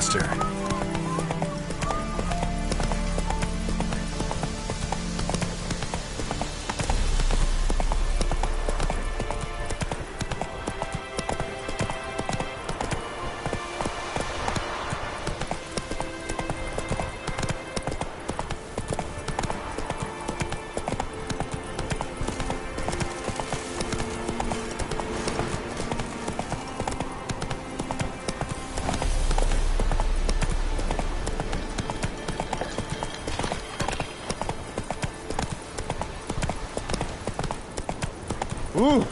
faster. Ooh.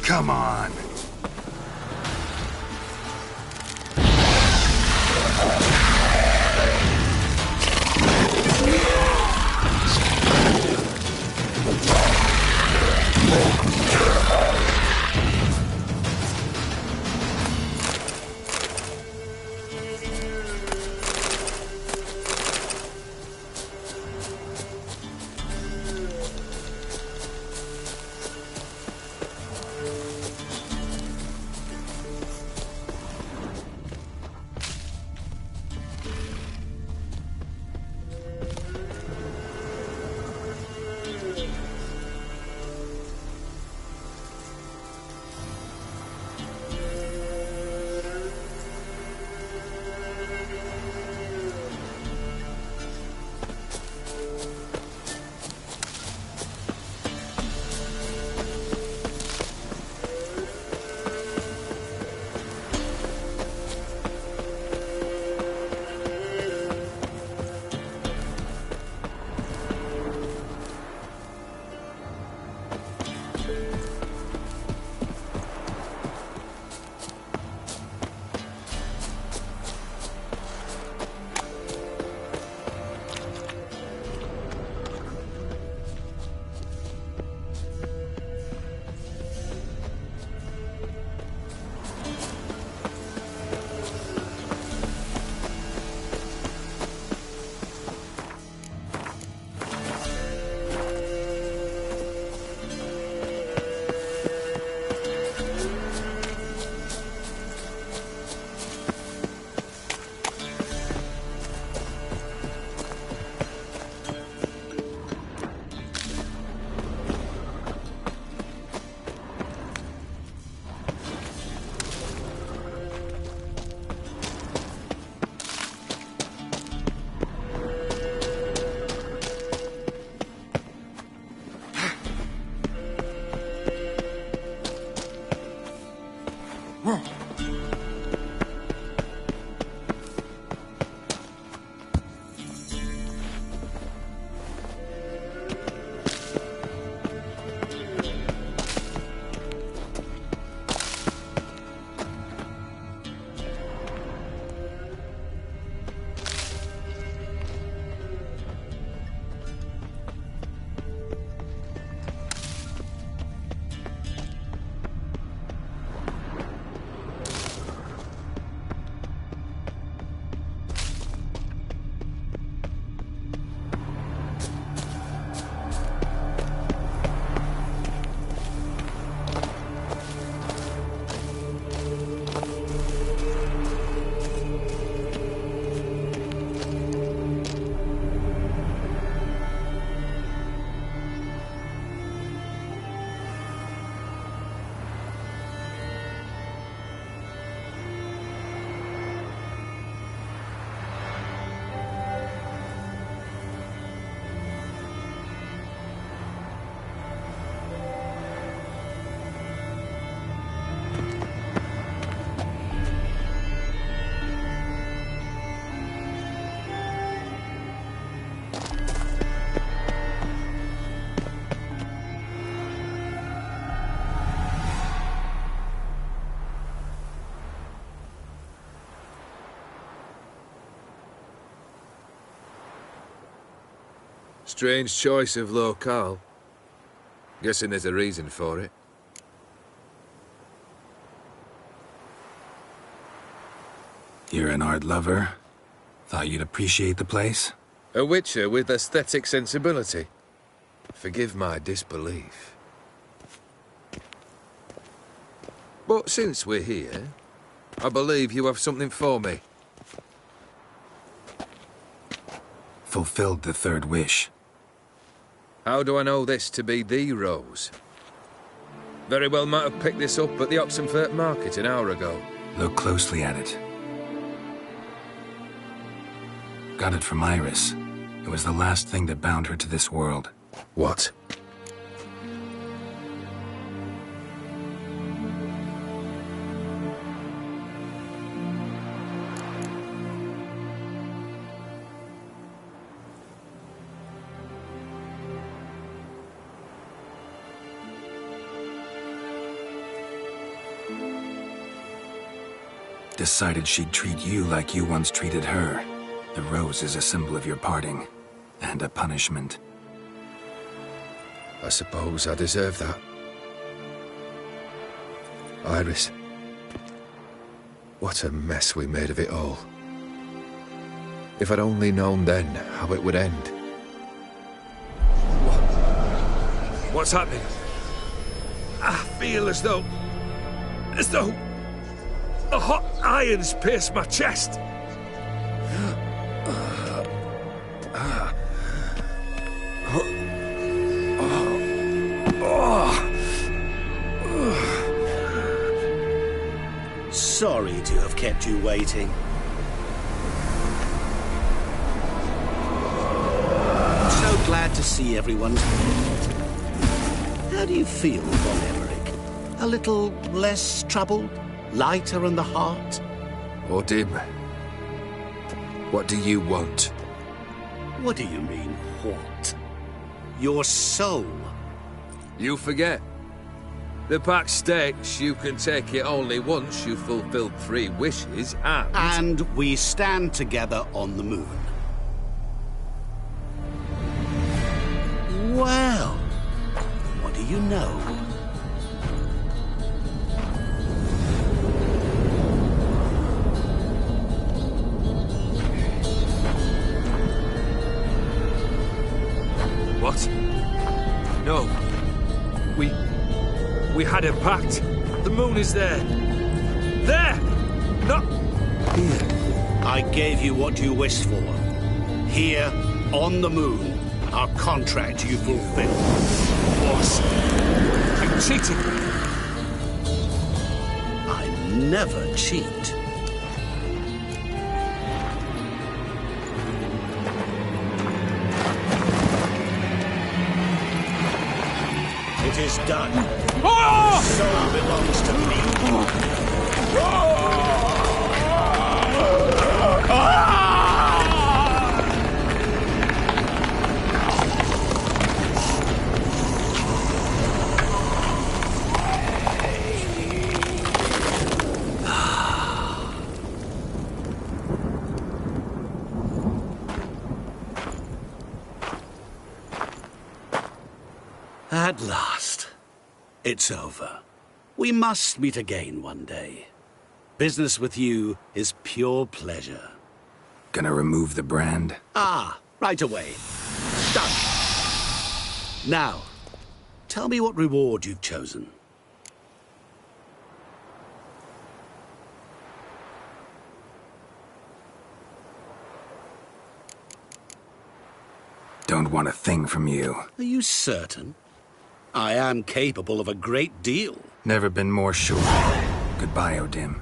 Come on. Strange choice of locale. Guessing there's a reason for it. You're an art lover. Thought you'd appreciate the place? A witcher with aesthetic sensibility. Forgive my disbelief. But since we're here, I believe you have something for me. Fulfilled the third wish. How do I know this to be the rose? Very well might have picked this up at the Oxenfurt market an hour ago. Look closely at it. Got it from Iris. It was the last thing that bound her to this world. What? Decided she'd treat you like you once treated her. The rose is a symbol of your parting, and a punishment. I suppose I deserve that. Iris. What a mess we made of it all. If I'd only known then how it would end. What's happening? I feel as though a hot iron's pierced my chest. Sorry to have kept you waiting. So glad to see everyone's here. How do you feel, Von Emmerich? A little less troubled? Lighter in the heart? Or dim? What do you want? What do you mean, what? Your soul. You forget. The pact states you can take it only once you've fulfilled 3 wishes and... And we stand together on the moon. Well, what do you know? What? No. We had a pact. The moon is there. There! Not here. I gave you what you wished for. Here, on the moon, our contract you fulfilled. Boss, you cheated me. I never cheat. It is done. Oh! Soul belongs to me. At last. It's over. We must meet again one day. Business with you is pure pleasure. Gonna remove the brand? Ah, right away. Done. Now, tell me what reward you've chosen. Don't want a thing from you. Are you certain? I am capable of a great deal. Never been more sure. Goodbye, Odim.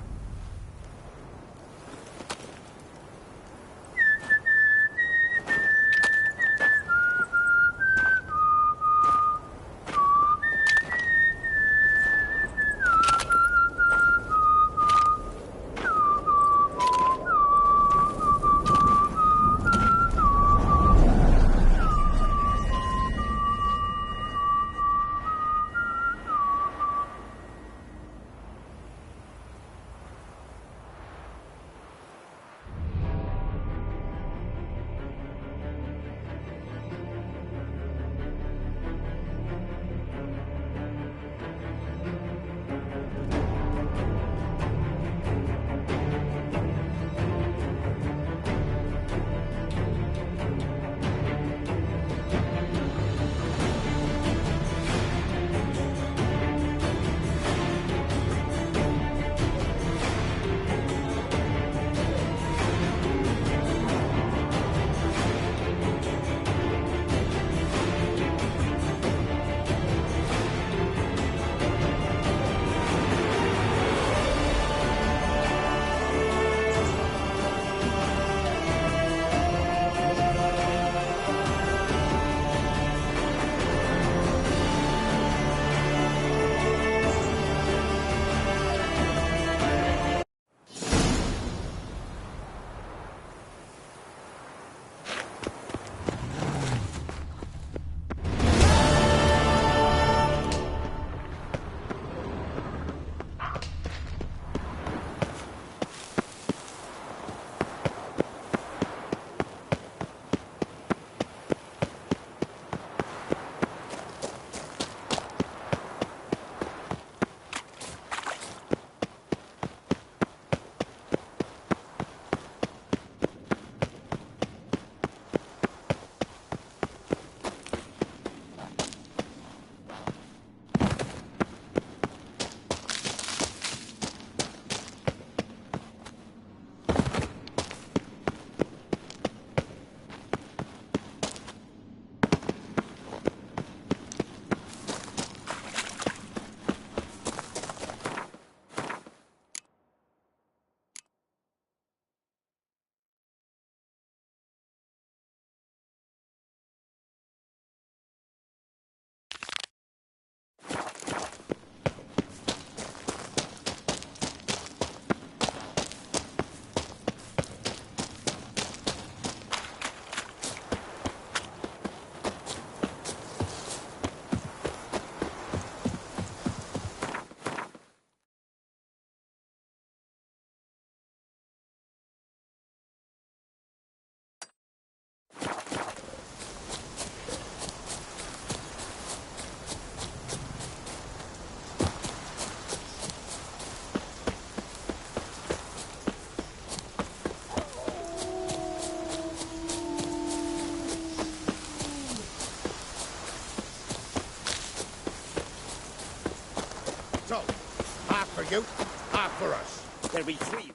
Half for us. There'll be 3.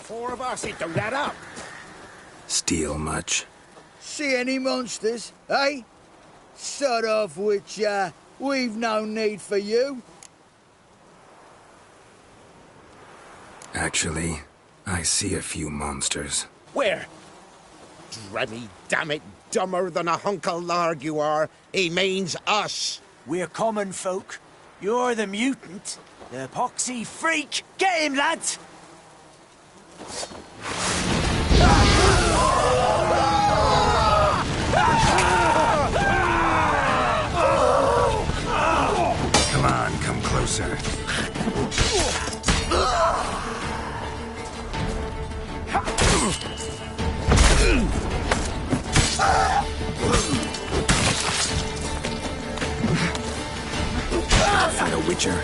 Four of us, it don't add up. Steal much? See any monsters, eh? Sort of which, we've no need for you. Actually, I see a few monsters. Where? Dremmy, damn it, dumber than a hunk of lard you are. He means us. We're common folk. You're the mutant, the poxy freak. Get him, lads! Come on, come closer. Find a witcher.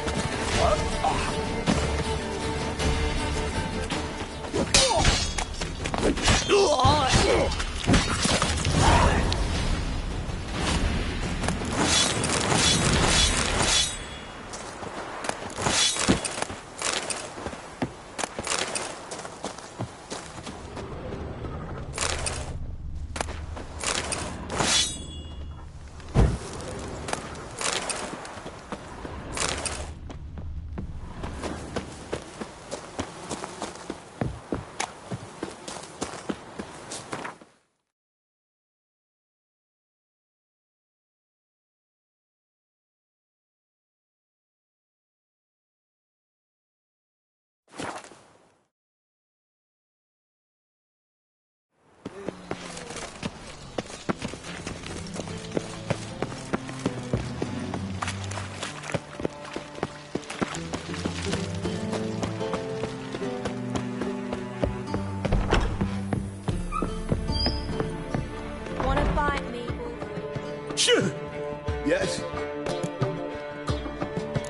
Yes?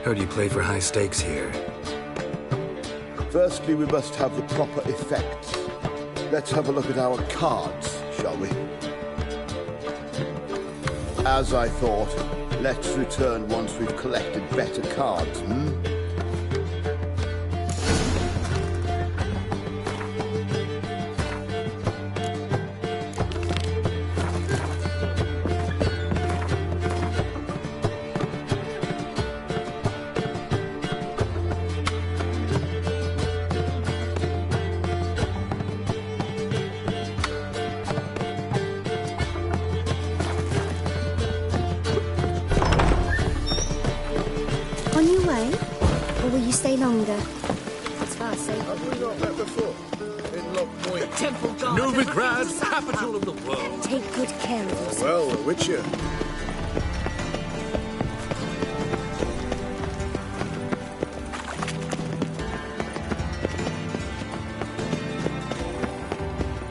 Heard you play for high stakes here. Firstly, we must have the proper effects. Let's have a look at our cards, shall we? As I thought, let's return once we've collected better cards, hmm? On your way? Or will you stay longer? It's fast, safe. Have we not met before? In Lock Point. Temple Guard. Novigrad, capital of the world. Take good care of yourself. Well, a witcher.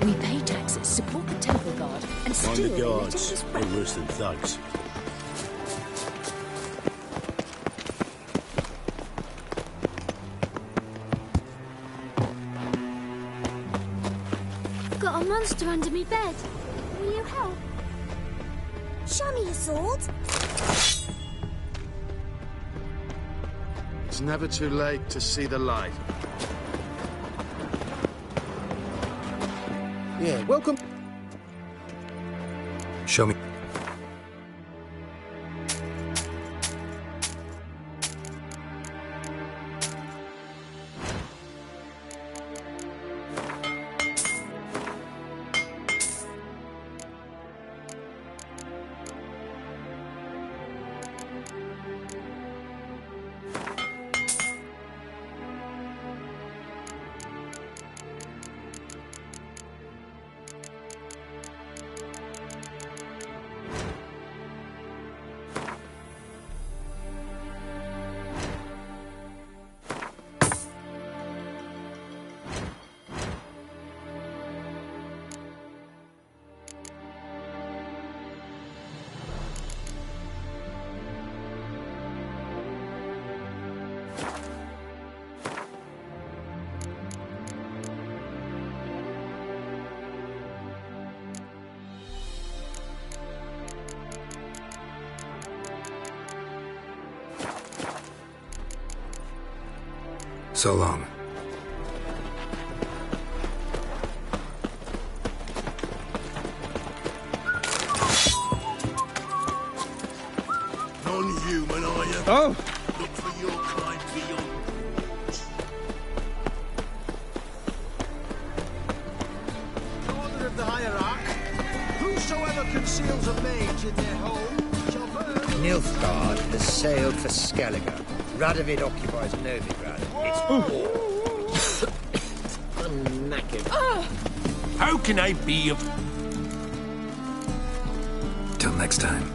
We pay taxes, support the Temple Guard, and still On the they let in guards, this they're worse than thugs. Got a monster under me bed. Will you help? Show me your sword. It's never too late to see the light. Yeah, welcome. Show me. So long. Non-human, are you? Oh! Look for your kind beyond. Order of the hierarch. Whosoever conceals a mage in their home shall burn. Nilfgaard has sailed for Skellige. Radovid occupies Novigrad. I'm knackered. How can I be of... Till next time.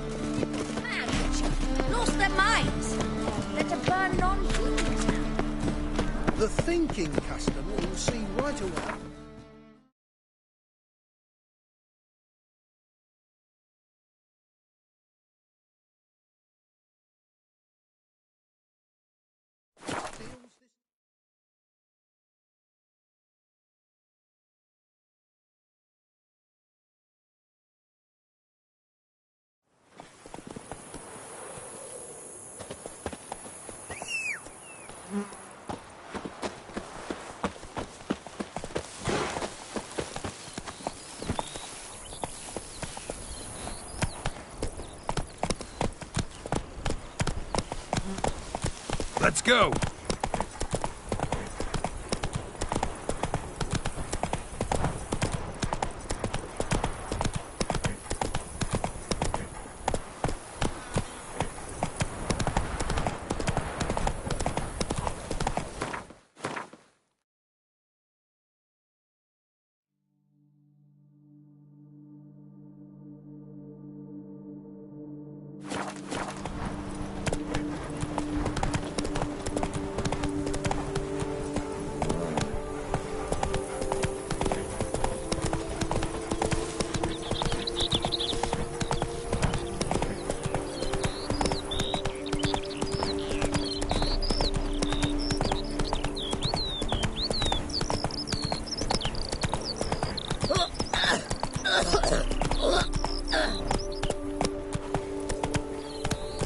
Lost their minds. They're to burn non-humans now. The thinking customer will see right away. Let's go!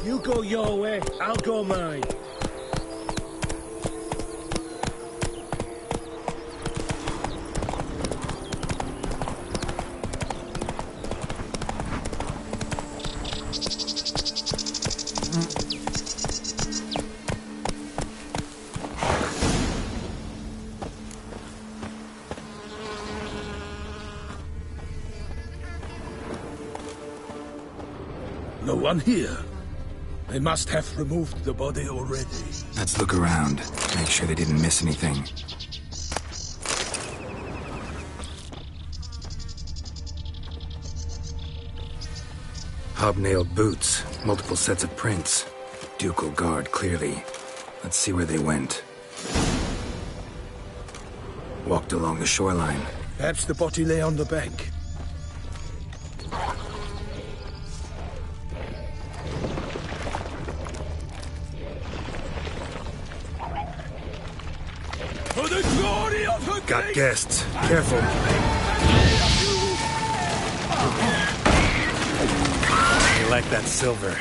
You go your way, I'll go mine. No one here. They must have removed the body already. Let's look around. Make sure they didn't miss anything. Hobnailed boots. Multiple sets of prints. Ducal guard, clearly. Let's see where they went. Walked along the shoreline. Perhaps the body lay on the bank. For the glory of her Got guests. Careful. You like that silver.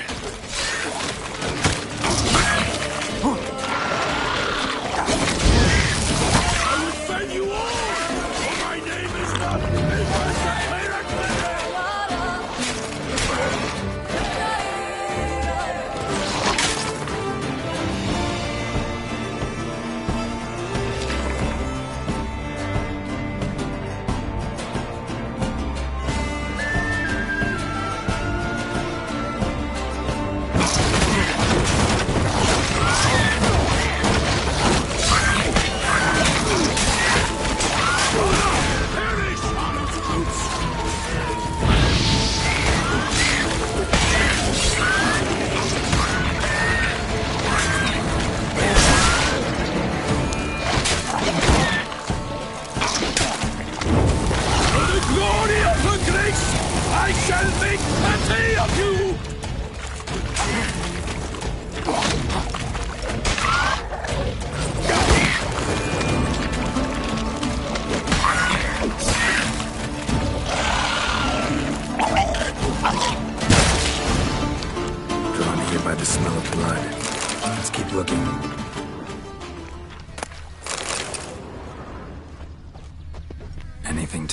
I will send you all! For my name is not I shall make plenty of you! Drawn here by the smell of blood. Let's keep looking.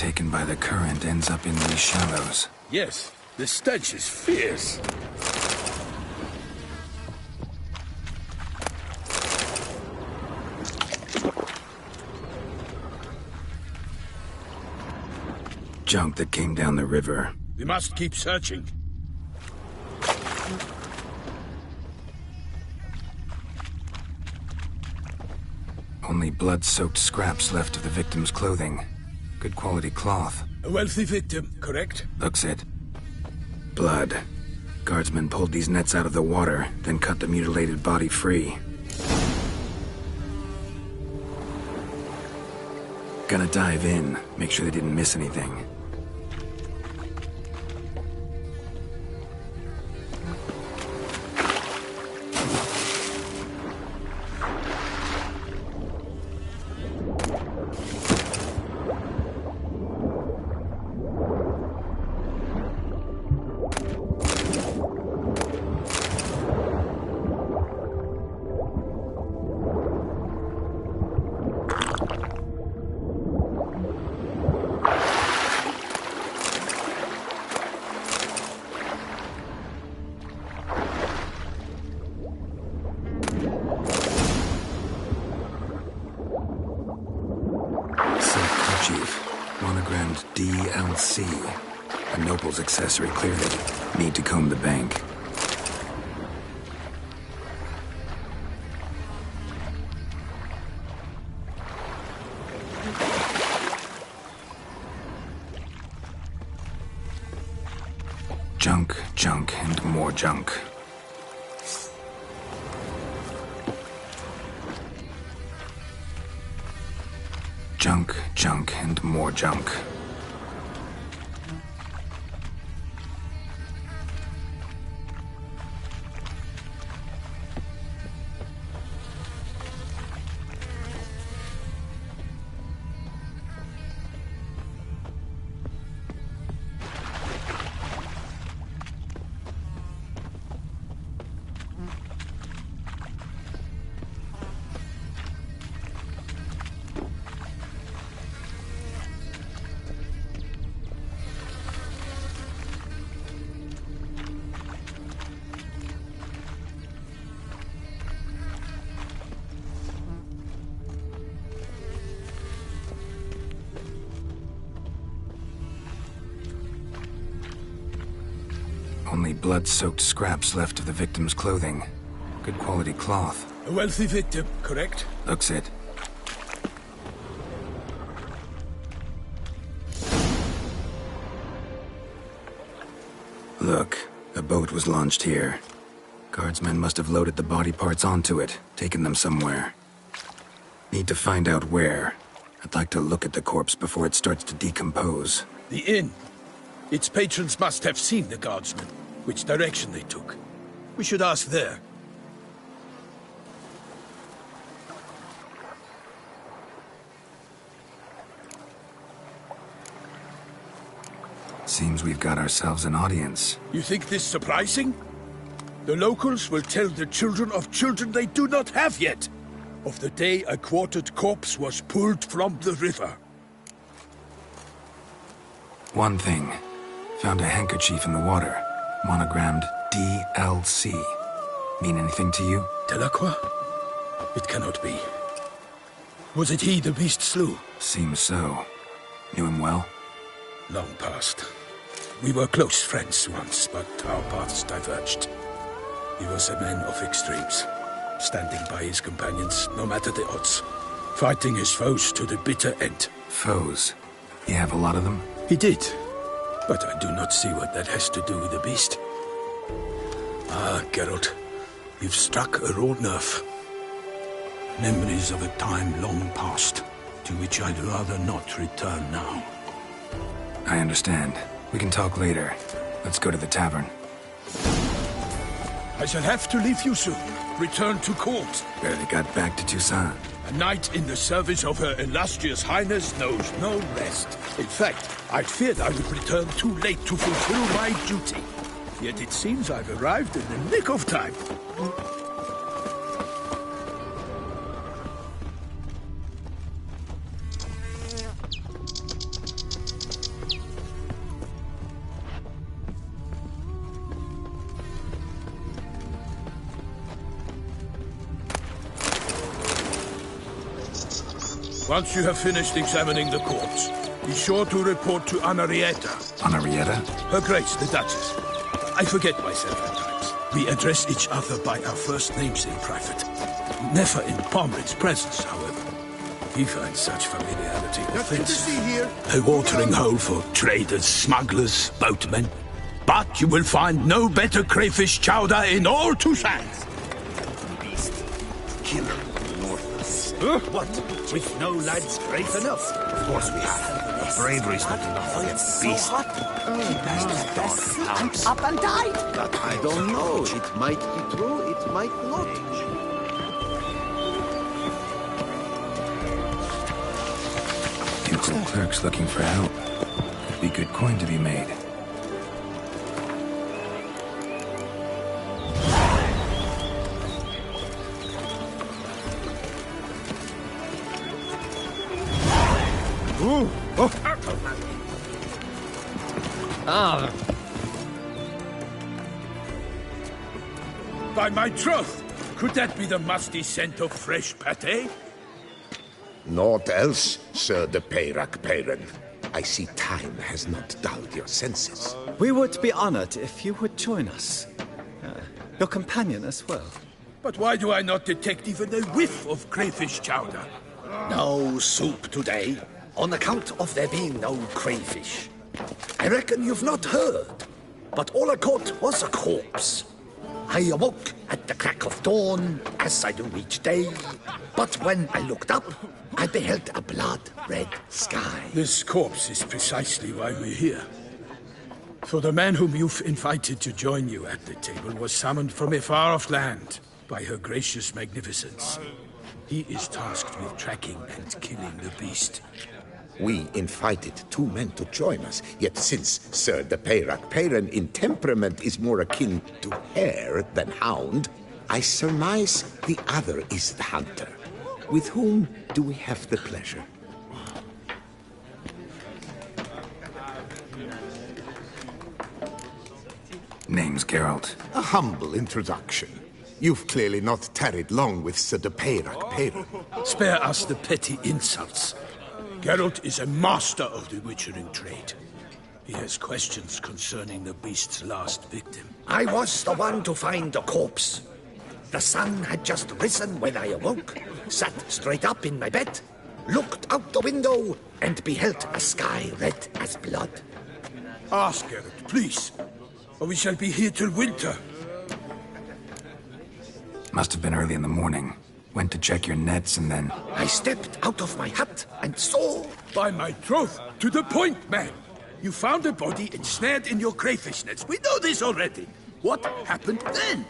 taken by the current ends up in these shallows. Yes, the stench is fierce. Junk that came down the river. We must keep searching. Only blood-soaked scraps left of the victim's clothing. Good quality cloth. A wealthy victim, correct? Looks it. Blood. Guardsmen pulled these nets out of the water, then cut the mutilated body free. Gonna dive in, make sure they didn't miss anything. Monogrammed DLC. A noble's accessory, clearly. Need to comb the bank. Junk, junk, and more junk. Junk, junk, and more junk. Only blood-soaked scraps left of the victim's clothing. Good quality cloth. A wealthy victim, correct? Looks it. Look, a boat was launched here. Guardsmen must have loaded the body parts onto it, taken them somewhere. Need to find out where. I'd like to look at the corpse before it starts to decompose. The inn. Its patrons must have seen the guardsmen, which direction they took. We should ask there. Seems we've got ourselves an audience. You think this surprising? The locals will tell the children of children they do not have yet, of the day a quartered corpse was pulled from the river. One thing. Found a handkerchief in the water. Monogrammed DLC. Mean anything to you? Delacroix? It cannot be. Was it he the beast slew? Seems so. Knew him well? Long past. We were close friends once, but our paths diverged. He was a man of extremes, standing by his companions, no matter the odds, fighting his foes to the bitter end. Foes? You have a lot of them? He did, but I do not see what that has to do with the beast. Ah, Geralt, you've struck a raw nerve. Memories of a time long past, to which I'd rather not return now. I understand. We can talk later. Let's go to the tavern. I shall have to leave you soon. Return to court. Barely got back to Toussaint. A knight in the service of Her Illustrious Highness knows no rest. In fact, I feared I would return too late to fulfill my duty. Yet it seems I've arrived in the nick of time. Once you have finished examining the corpse, be sure to report to Henrietta. Henrietta? Her Grace, the Duchess. I forget myself at times. We address each other by our first names in private. Never in Pomfret's presence, however. He finds such familiarity offensive. A watering hole for traders, smugglers, boatmen. But you will find no better crayfish chowder in all Toussaint. Beast. Killer. What? With no lads brave enough? Of course we have. Bravery's not enough for a beast. And up and died. But I don't know. It might be true, it might not. Ducal clerks looking for help. Could be good coin to be made. By my troth, could that be the musty scent of fresh pâté? Naught else, Sir de Peyrac-Peyran. I see time has not dulled your senses. We would be honored if you would join us. Your companion as well. But why do I not detect even a whiff of crayfish chowder? No soup today, on account of there being no crayfish. I reckon you've not heard, but all I caught was a corpse. I awoke at the crack of dawn, as I do each day, but when I looked up, I beheld a blood-red sky. This corpse is precisely why we're here. For the man whom you've invited to join you at the table was summoned from a far-off land by her gracious magnificence. He is tasked with tracking and killing the beast. We invited two men to join us, yet since Sir de Peyrac-Peyran in temperament is more akin to hare than hound, I surmise the other is the hunter. With whom do we have the pleasure? Name's Geralt. A humble introduction. You've clearly not tarried long with Sir de Peyrac-Peyran. Spare us the petty insults. Geralt is a master of the witchering trade. He has questions concerning the beast's last victim. I was the one to find the corpse. The sun had just risen when I awoke, sat straight up in my bed, looked out the window, and beheld a sky red as blood. Ask Geralt, please, or we shall be here till winter. Must have been early in the morning. Went to check your nets and then... I stepped out of my hut and saw... By my troth, to the point, man! You found a body ensnared in your crayfish nets. We know this already. What happened then?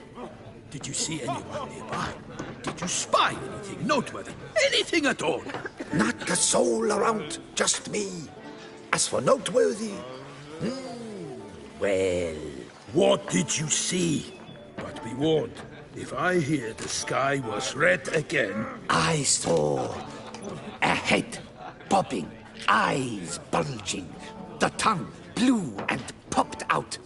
Did you see anyone nearby? Did you spy anything noteworthy? Anything at all? Not a soul around, just me. As for noteworthy... well... What did you see? But be warned. If I hear the sky was red again... I saw a head bobbing, eyes bulging, the tongue blew and popped out.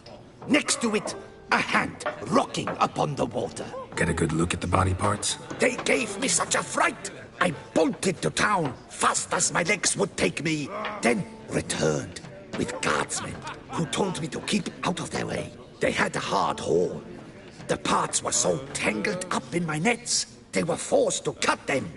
Next to it, a hand rocking upon the water. Get a good look at the body parts? They gave me such a fright. I bolted to town fast as my legs would take me, then returned with guardsmen who told me to keep out of their way. They had a hard haul. The parts were so tangled up in my nets, they were forced to cut them.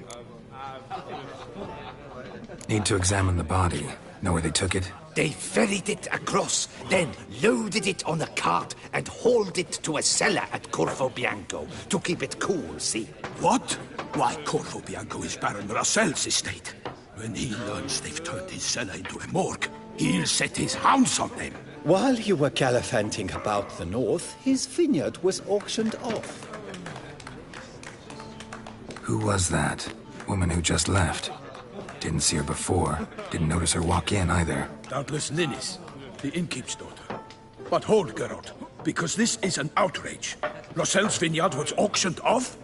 Need to examine the body. Know where they took it? They ferried it across, then loaded it on a cart and hauled it to a cellar at Corvo Bianco to keep it cool, see? What? Why, Corvo Bianco is Baron Russell's estate. When he learns they've turned his cellar into a morgue, he'll set his hounds on them. While you were gallivanting about the north, his vineyard was auctioned off. Who was that? Woman who just left. Didn't see her before. Didn't notice her walk in either. Doubtless Ninnis, the innkeep's daughter. But hold, Geralt, because this is an outrage. Roselle's vineyard was auctioned off?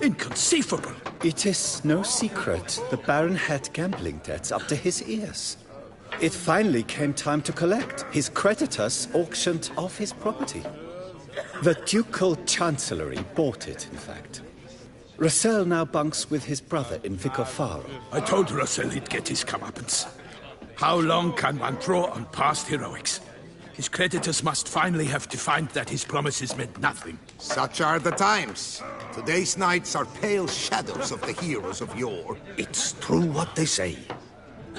Inconceivable. It is no secret the Baron had gambling debts up to his ears. It finally came time to collect. His creditors auctioned off his property. The Ducal Chancellery bought it, in fact. Russell now bunks with his brother in Vicar Faro. I told Russell he'd get his comeuppance. How long can one draw on past heroics? His creditors must finally have to find that his promises meant nothing. Such are the times. Today's knights are pale shadows of the heroes of yore. It's true what they say.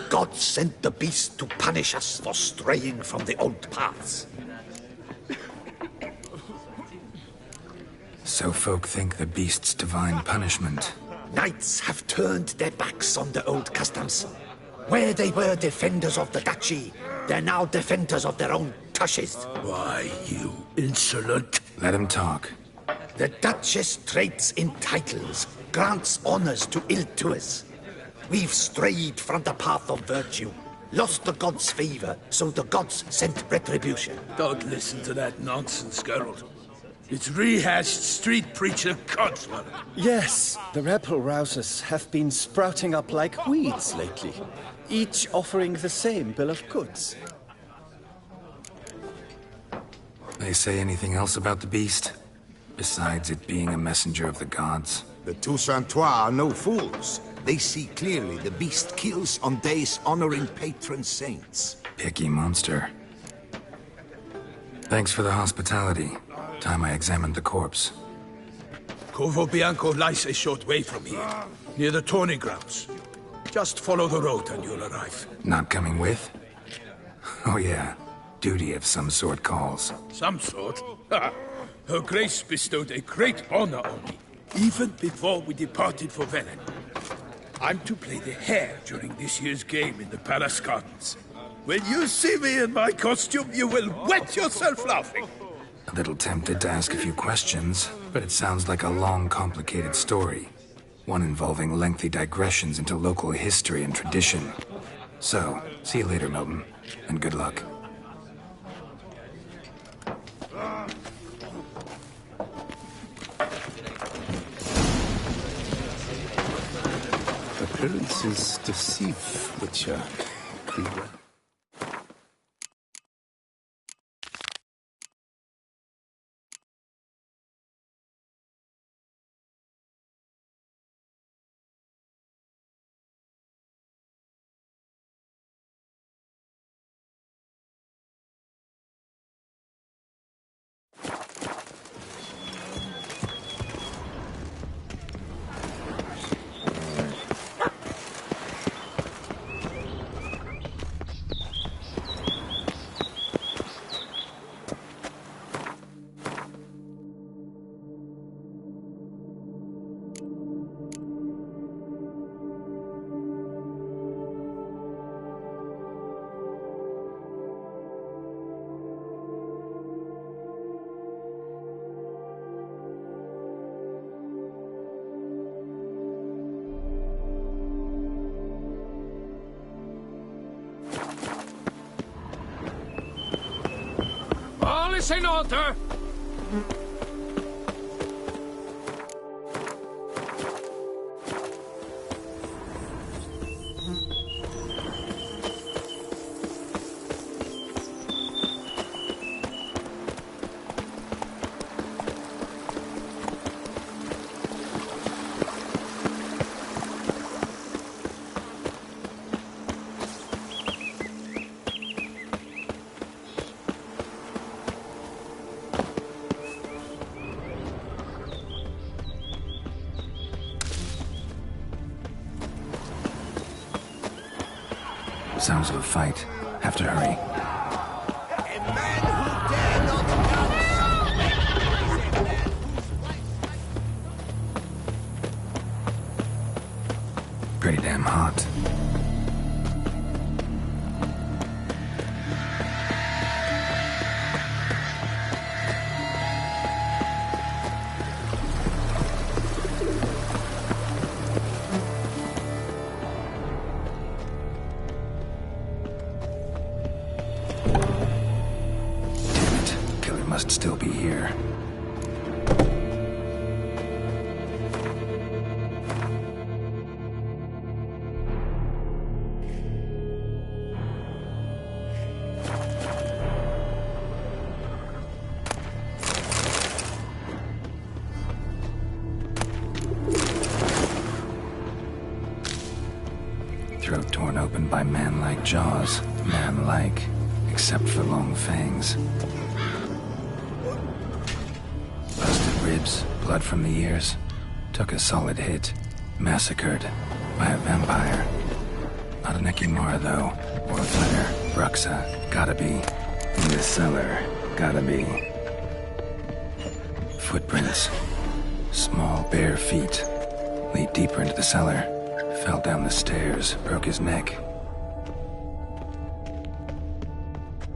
God sent the beast to punish us for straying from the old paths. So folk think the beast's divine punishment. Knights have turned their backs on the old customs. Where they were defenders of the duchy, they're now defenders of their own tushes. Why, you insolent... Let him talk. The Duchess trades in titles, grants honors to ill-doers. We've strayed from the path of virtue, lost the gods' favor, so the gods sent retribution. Don't listen to that nonsense, Geralt. It's rehashed street preacher codswallop. Yes, the rebel rousers have been sprouting up like weeds lately, each offering the same bill of goods. They say anything else about the beast? Besides it being a messenger of the gods? The Toussaintois are no fools. They see clearly the beast kills on days honoring patron saints. Picky monster. Thanks for the hospitality. Time I examined the corpse. Corvo Bianco lies a short way from here, near the tourney grounds. Just follow the road and you'll arrive. Not coming with? Oh yeah. Duty of some sort calls. Some sort? Her Grace bestowed a great honor on me, even before we departed for Velen. I'm to play the hare during this year's game in the palace gardens. When you see me in my costume, you will wet yourself laughing. A little tempted to ask a few questions, but it sounds like a long, complicated story. One involving lengthy digressions into local history and tradition. So, see you later, Milton, and good luck. Appearances deceive, Witcher. All is in order! Sounds of a fight. Have to hurry. Pretty damn hot. Must still be here. throat torn open by man-like jaws. Man-like, except for long fangs. Busted ribs, blood from the ears. Took a solid hit. Massacred by a vampire. Not an Ekimara, though. Or a flare. Bruxa. Gotta be. In the cellar. Gotta be. Footprints. Small, bare feet. Lead deeper into the cellar. Fell down the stairs. Broke his neck.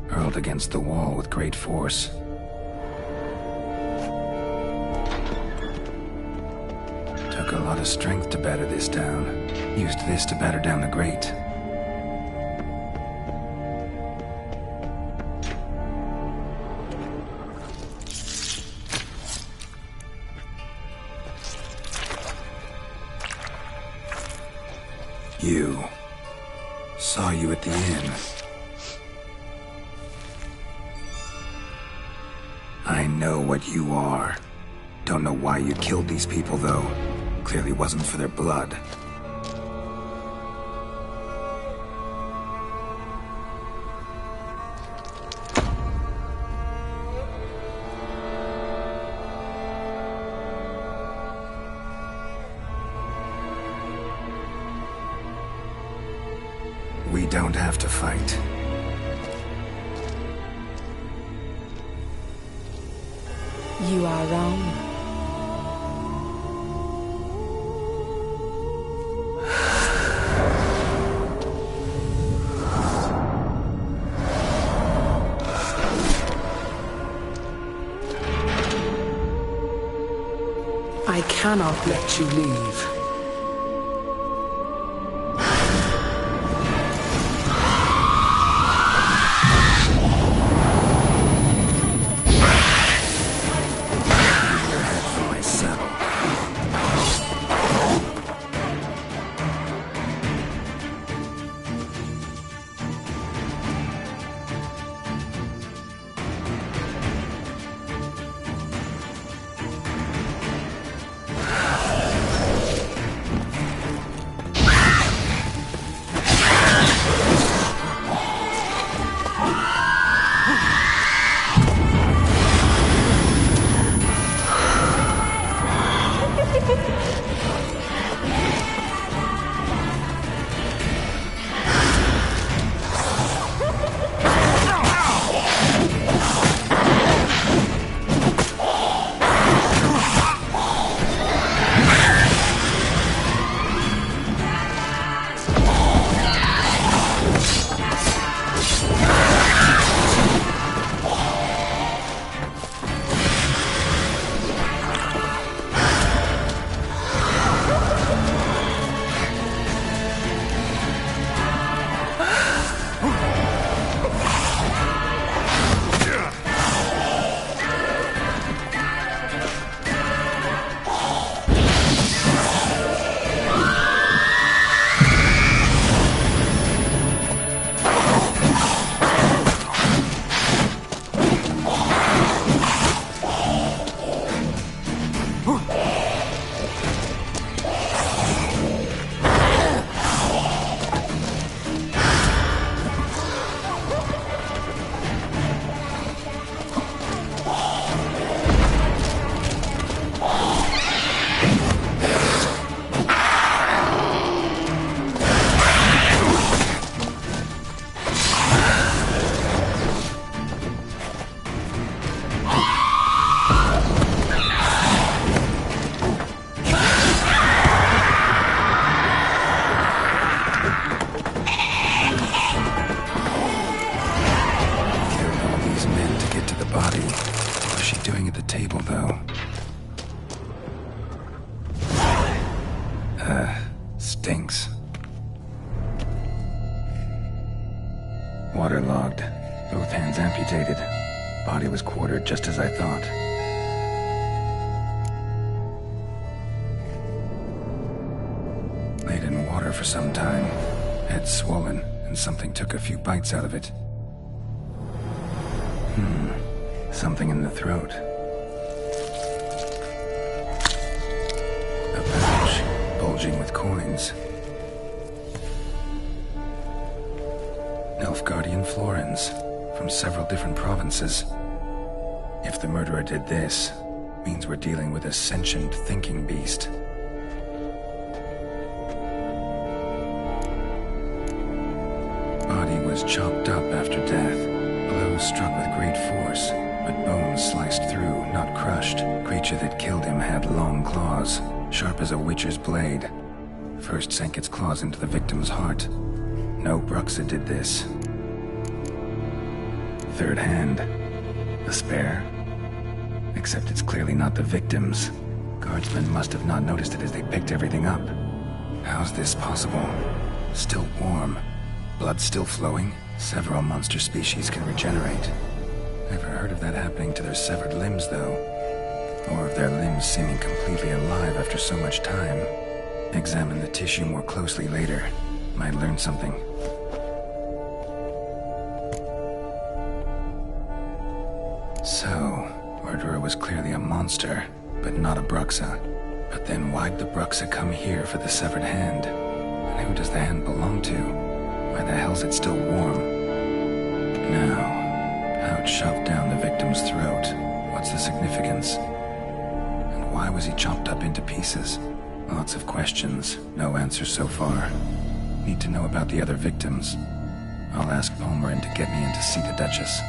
Hurled against the wall with great force. Took a lot of strength to batter this down. Used this to batter down the grate. You. Saw you at the inn. I know what you are. Don't know why you killed these people, though. Clearly wasn't for their blood. We don't have to fight. You are wrong. I cannot let you leave. Stinks. Waterlogged. Both hands amputated. Body was quartered just as I thought. Laid in water for some time. Head swollen, and something took a few bites out of it. Something in the throat. A pouch, bulging with coins. Nilfgaardian Florins, from several different provinces. If the murderer did this, means we're dealing with a sentient thinking beast. Body was chopped up after death. Blows struck with great force, but bones sliced through, not crushed. Creature that killed him had long claws, sharp as a witcher's blade. First sank its claws into the victim's heart. No Bruxa did this. Third hand. A spare? Except it's clearly not the victim's. Guardsmen must have not noticed it as they picked everything up. How's this possible? Still warm. Blood still flowing? Several monster species can regenerate. Never heard of that happening to their severed limbs, though. Or of their limbs seeming completely alive after so much time. Examine the tissue more closely later. Might learn something. So, murderer was clearly a monster, but not a Bruxa. But then why'd the Bruxa come here for the severed hand? And who does the hand belong to? Why the hell's it still warm? Now, how it shoved down the victim's throat. What's the significance? And why was he chopped up into pieces? Lots of questions, no answers so far. Need to know about the other victims. I'll ask Palmerin to get me in to see the Duchess.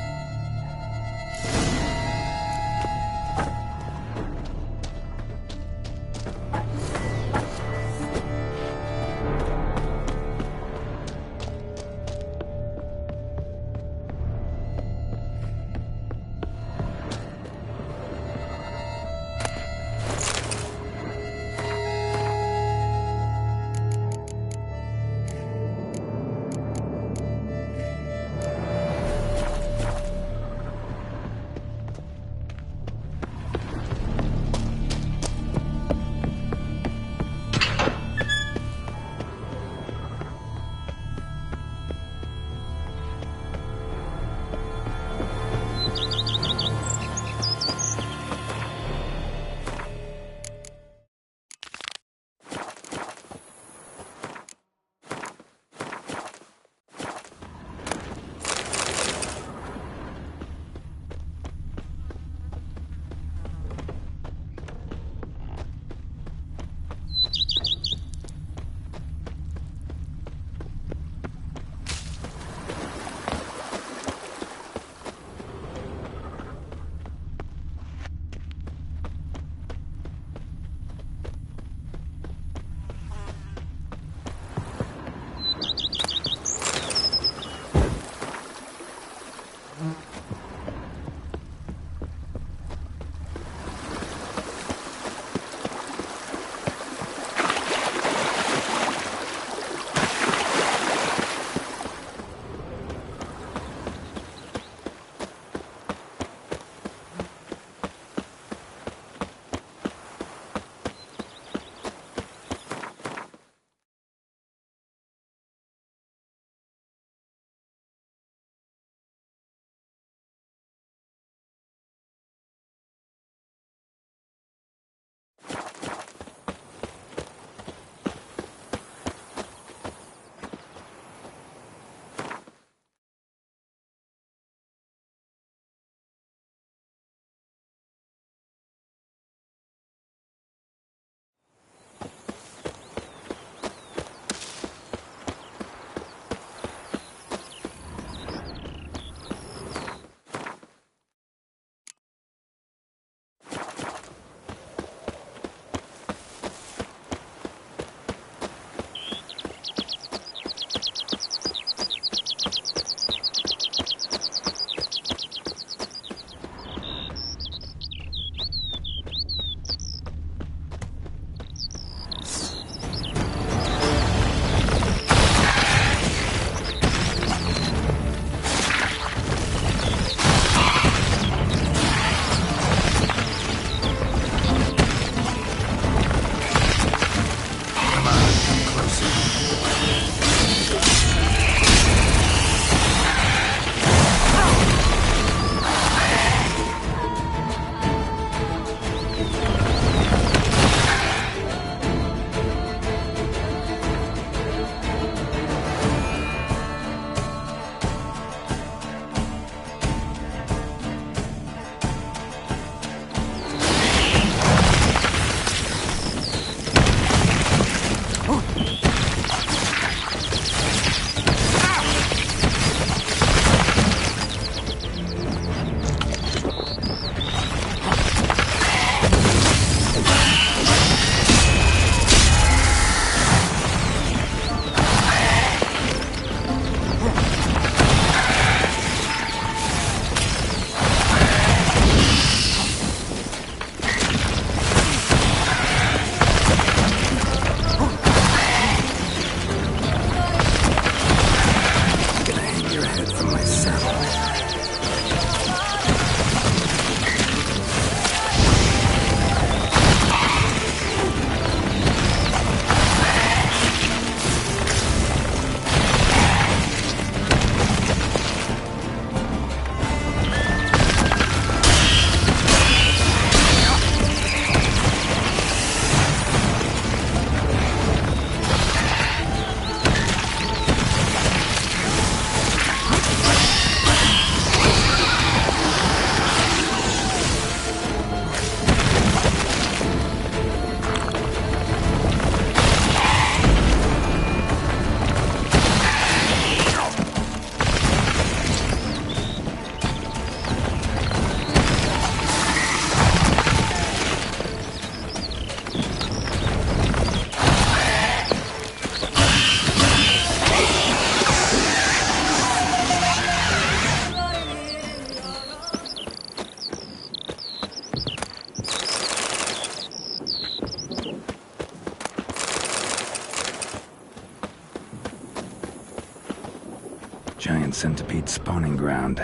centipede spawning ground.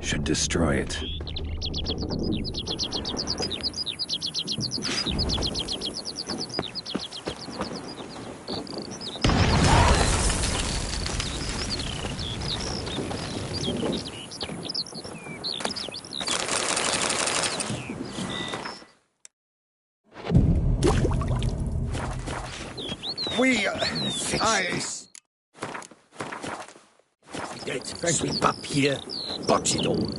Should destroy it. Sweep up here, botch it all.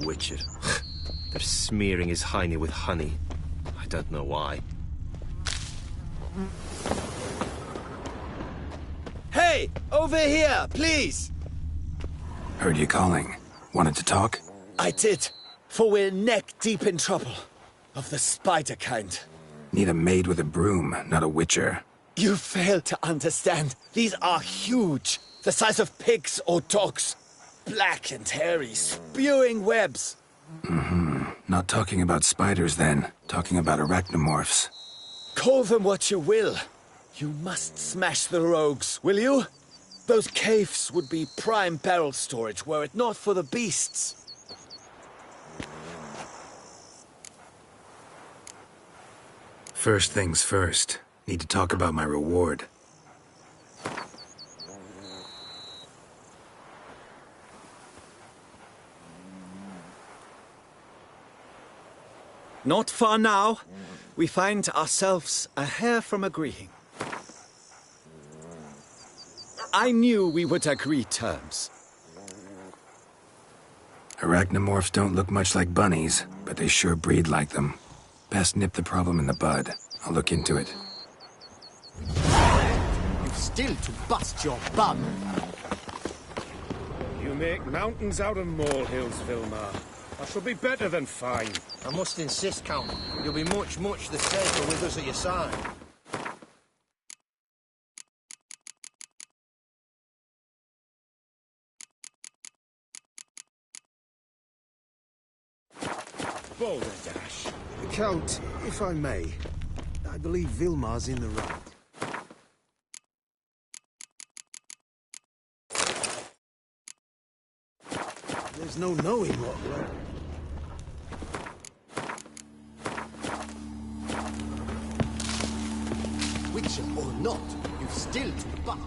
Witcher. They're smearing his hiney with honey. I don't know why. Hey! Over here, please! Heard you calling. Wanted to talk? I did, for we're neck-deep in trouble. Of the spider kind. Need a maid with a broom, not a witcher. You fail to understand. These are huge. The size of pigs or dogs. Black and hairy, spewing webs. Not talking about spiders then. Talking about arachnomorphs. Call them what you will. You must smash the rogues, will you? Those caves would be prime barrel storage were it not for the beasts. First things first. Need to talk about my reward. Not far now. We find ourselves a hair from agreeing. I knew we would agree terms. Arachnomorphs don't look much like bunnies, but they sure breed like them. Best nip the problem in the bud. I'll look into it. You've still to bust your bum. You make mountains out of molehills, Vilmar. I shall be better than fine. I must insist, Count. You'll be much the safer with us at your side. Balderdash. Count, if I may, I believe Vilmar's in the right. There's no knowing what will. Witcher or not, you've still to buck.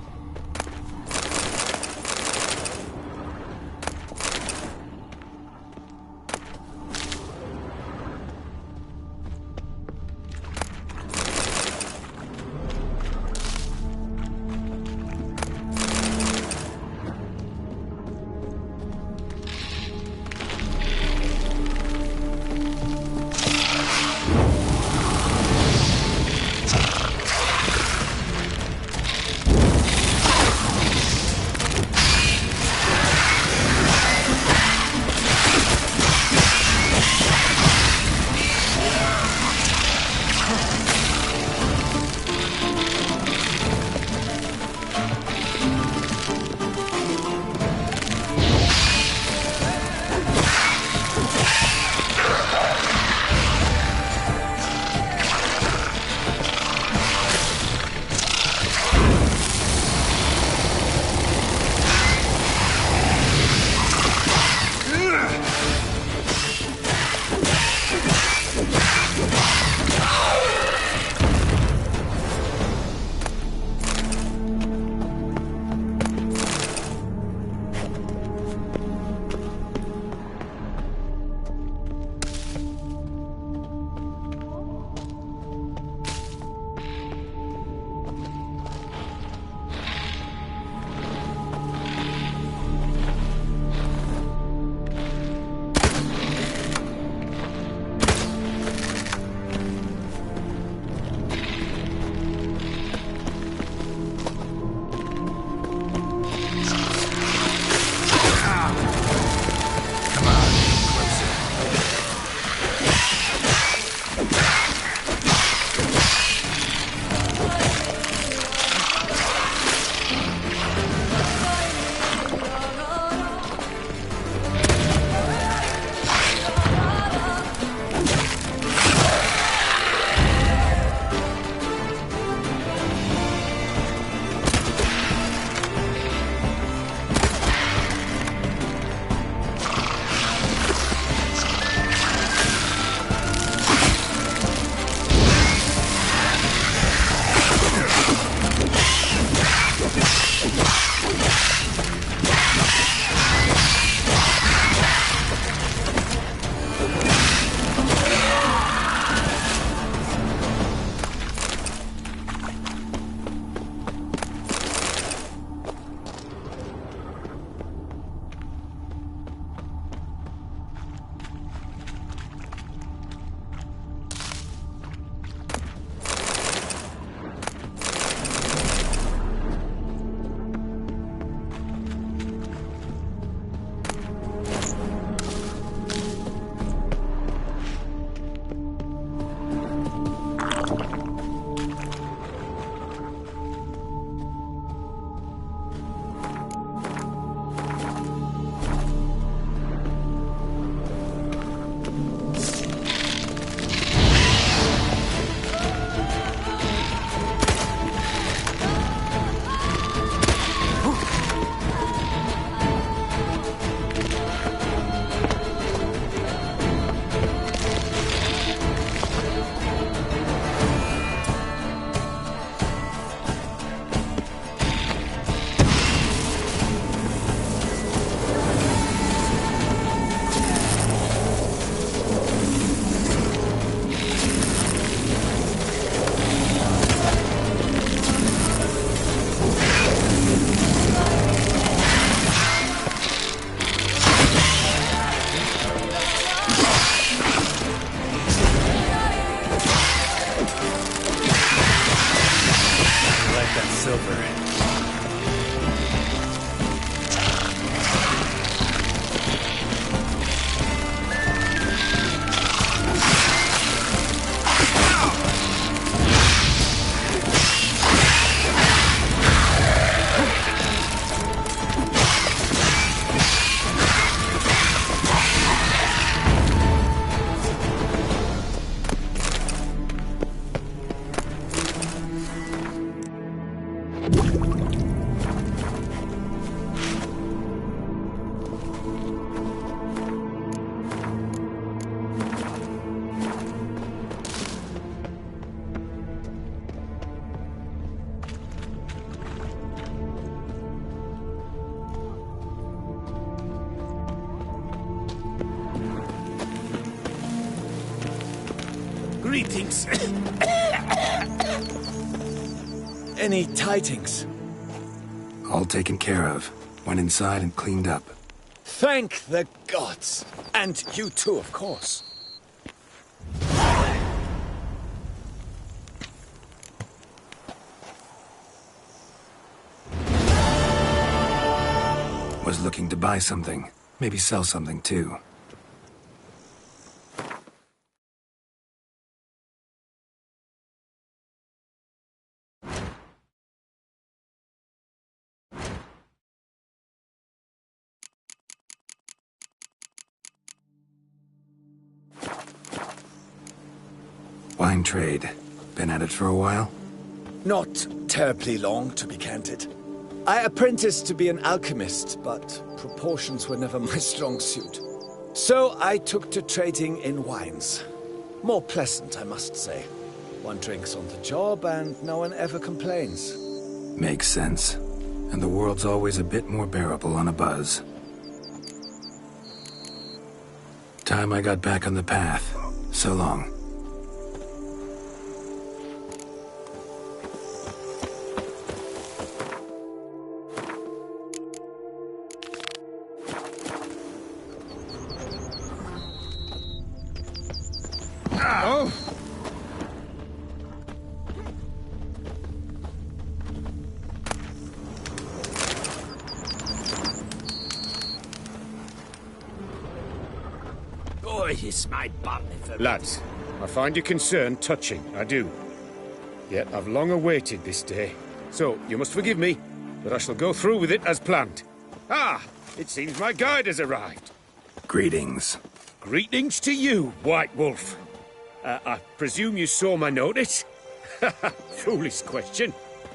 silver. Greetings. Any tidings? All taken care of. Went inside and cleaned up. Thank the gods! And you too, of course. Was looking to buy something. Maybe sell something too. Wine trade. Been at it for a while? Not terribly long, to be candid. I apprenticed to be an alchemist, but proportions were never my strong suit. So I took to trading in wines. More pleasant, I must say. One drinks on the job and no one ever complains. Makes sense. And the world's always a bit more bearable on a buzz. Time I got back on the path. So long. Lads, I find your concern touching, I do. Yet I've long awaited this day. So, you must forgive me, but I shall go through with it as planned. Ah, it seems my guide has arrived. Greetings. Greetings to you, White Wolf. I presume you saw my notice? Foolish question.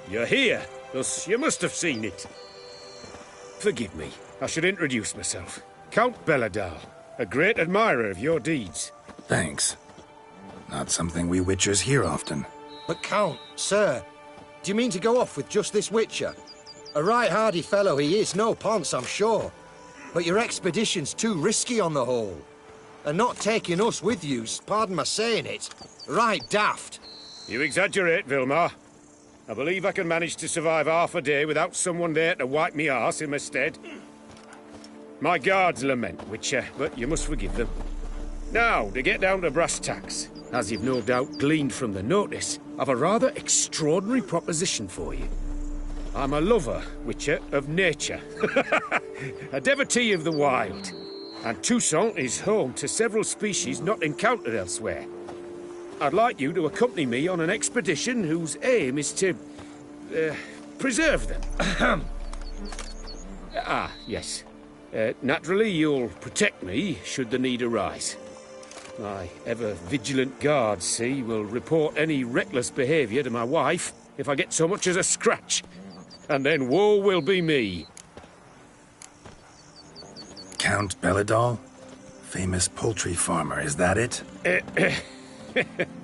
You're here, thus you must have seen it. Forgive me, I should introduce myself. Count Belladal, a great admirer of your deeds. Thanks. Not something we Witchers hear often. But Count, sir, do you mean to go off with just this Witcher? A right hardy fellow he is, no ponce, I'm sure. But your expedition's too risky on the whole. And not taking us with you's, pardon my saying it, right daft. You exaggerate, Vilmar. I believe I can manage to survive half a day without someone there to wipe me arse in my stead. My guards lament, Witcher, but you must forgive them. Now, to get down to brass tacks, as you've no doubt gleaned from the notice, I've a rather extraordinary proposition for you. I'm a lover, Witcher, of nature. A devotee of the wild. And Toussaint is home to several species not encountered elsewhere. I'd like you to accompany me on an expedition whose aim is to preserve them. Yes. Naturally, you'll protect me should the need arise. My ever-vigilant guards, see, will report any reckless behaviour to my wife if I get so much as a scratch. And then woe will be me. Count Belladal? Famous poultry farmer, is that it?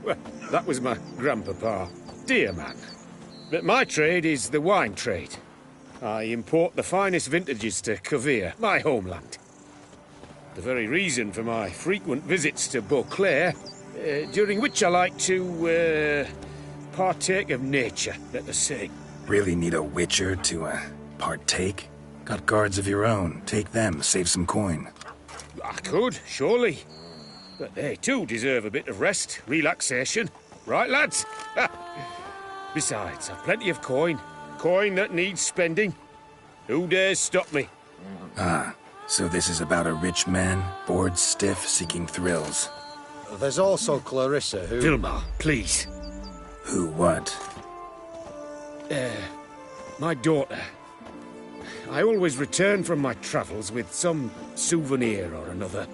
Well, that was my grandpapa. Dear man. But my trade is the wine trade. I import the finest vintages to Covere, my homeland. The very reason for my frequent visits to Beauclair, during which I like to, partake of nature, let us say. Really need a Witcher to, partake? Got guards of your own. Take them, save some coin. I could, surely. But they too deserve a bit of rest, relaxation. Right, lads? Besides, I've plenty of coin. coin that needs spending. Who dares stop me? Ah, so this is about a rich man, bored stiff, seeking thrills. There's also Clarissa, who... Vilma, please. Who what? My daughter. I always return from my travels with some souvenir or another.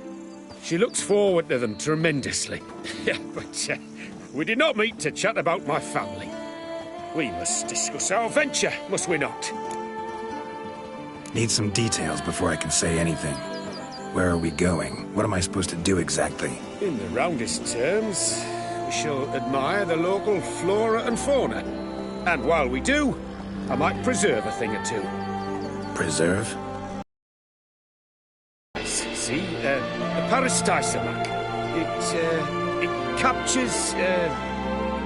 She looks forward to them tremendously. But we did not meet to chat about my family. We must discuss our venture, must we not? Need some details before I can say anything. Where are we going? What am I supposed to do exactly? In the roundest terms, we shall admire the local flora and fauna. And while we do, I might preserve a thing or two. Preserve? See, a parastisamak. It captures,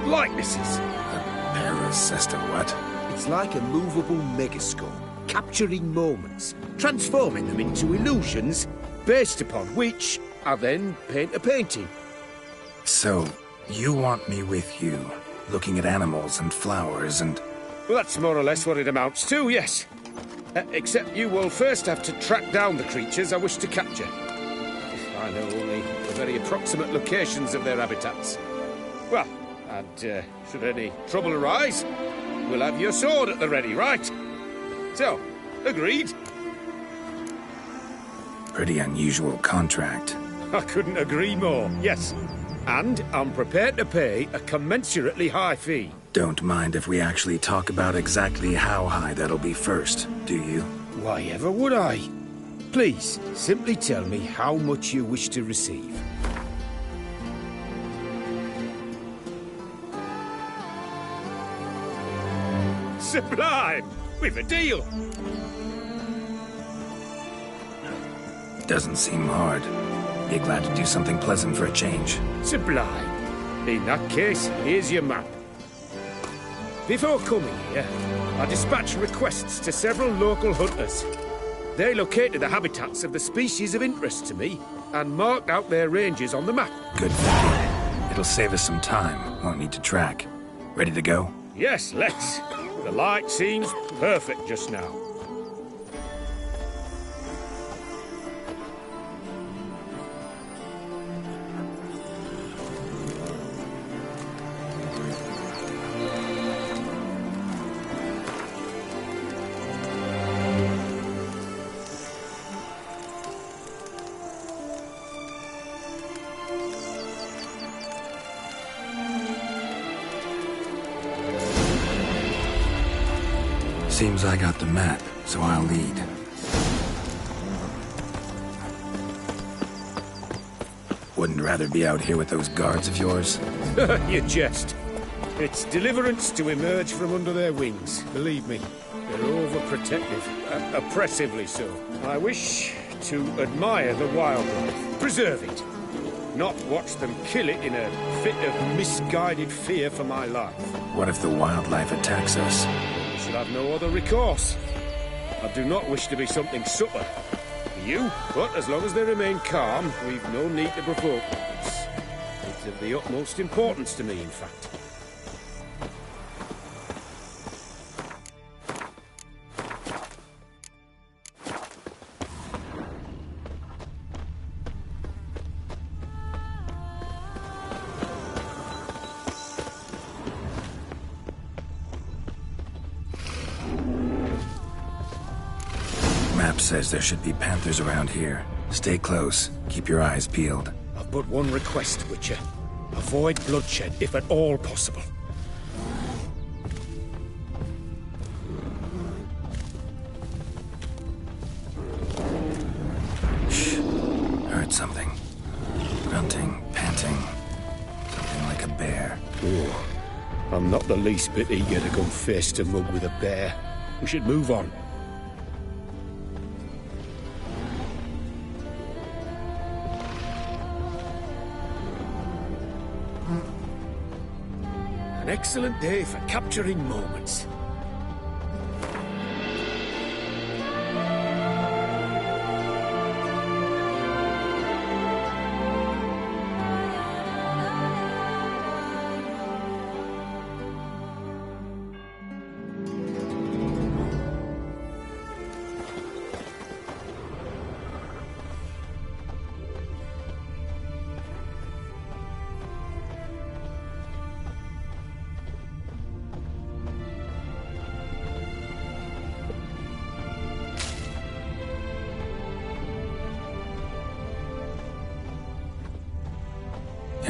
likenesses. A parasesta what? It's like a movable megascope, capturing moments, transforming them into illusions, based upon which I then paint a painting. So, you want me with you, looking at animals and flowers and... Well, that's more or less what it amounts to, yes. Except you will first have to track down the creatures I wish to capture. I know only the very approximate locations of their habitats. Well, and should any trouble arise, we'll have your sword at the ready, right? So, agreed? Pretty unusual contract. I couldn't agree more, yes. And I'm prepared to pay a commensurately high fee. Don't mind if we actually talk about exactly how high that'll be first, do you? Why ever would I? Please, simply tell me how much you wish to receive. Sublime! We've a deal! Doesn't seem hard. Be glad to do something pleasant for a change. Sublime. In that case, here's your map. Before coming here, I dispatched requests to several local hunters. They located the habitats of the species of interest to me and marked out their ranges on the map. Good thinking. It'll save us some time. Won't need to track. Ready to go? Yes, let's. The light seems perfect just now. Seems I got the map, so I'll lead. Wouldn't rather be out here with those guards of yours? You jest. It's deliverance to emerge from under their wings, believe me. They're overprotective, oppressively so. I wish to admire the wildlife, preserve it, not watch them kill it in a fit of misguided fear for my life. What if the wildlife attacks us? We should have no other recourse. I do not wish to be something subtle for you, but as long as they remain calm, we've no need to provoke them. It's of the utmost importance to me, in fact. Map says there should be panthers around here. Stay close. Keep your eyes peeled. I've but one request, Witcher. Avoid bloodshed, if at all possible. Shh. Heard something. Grunting, panting. Something like a bear. Oh, I'm not the least bit eager to go face to mug with a bear. We should move on. An excellent day for capturing moments.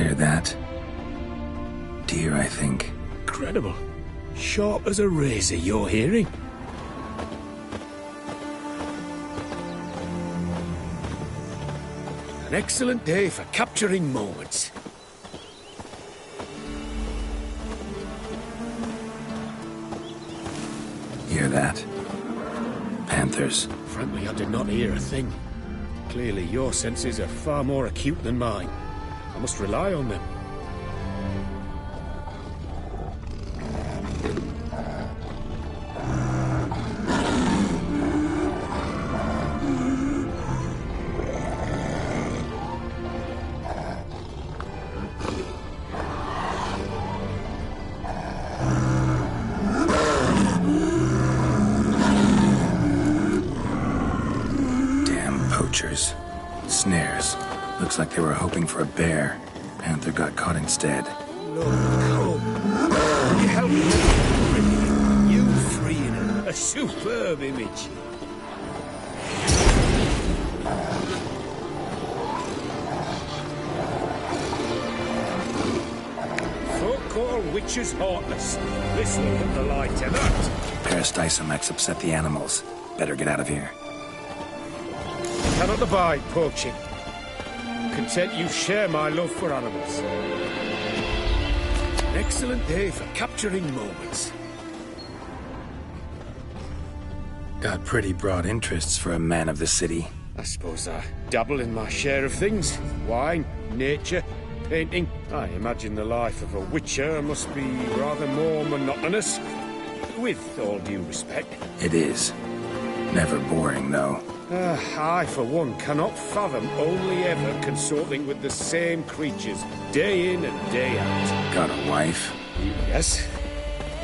Hear that? Deer, I think. Incredible. Sharp as a razor, your hearing. An excellent day for capturing moments. Hear that? Panthers. Frankly, I did not hear a thing. Clearly, your senses are far more acute than mine. I must rely on them. Snares. Looks like they were hoping for a bear. Panther got caught instead. Lord, come. You helped me. You freeing her. A superb image. Folk call witches heartless. This will put the light to that. Peristysomax upset the animals. Better get out of here. Cannot abide poaching. Content you share my love for animals. An excellent day for capturing moments. Got pretty broad interests for a man of the city. I suppose I dabble in my share of things. Wine, nature, painting. I imagine the life of a witcher must be rather more monotonous. With all due respect. It is. Never boring, though. I, for one, cannot fathom only ever consorting with the same creatures, day in and day out. Got a wife? Yes.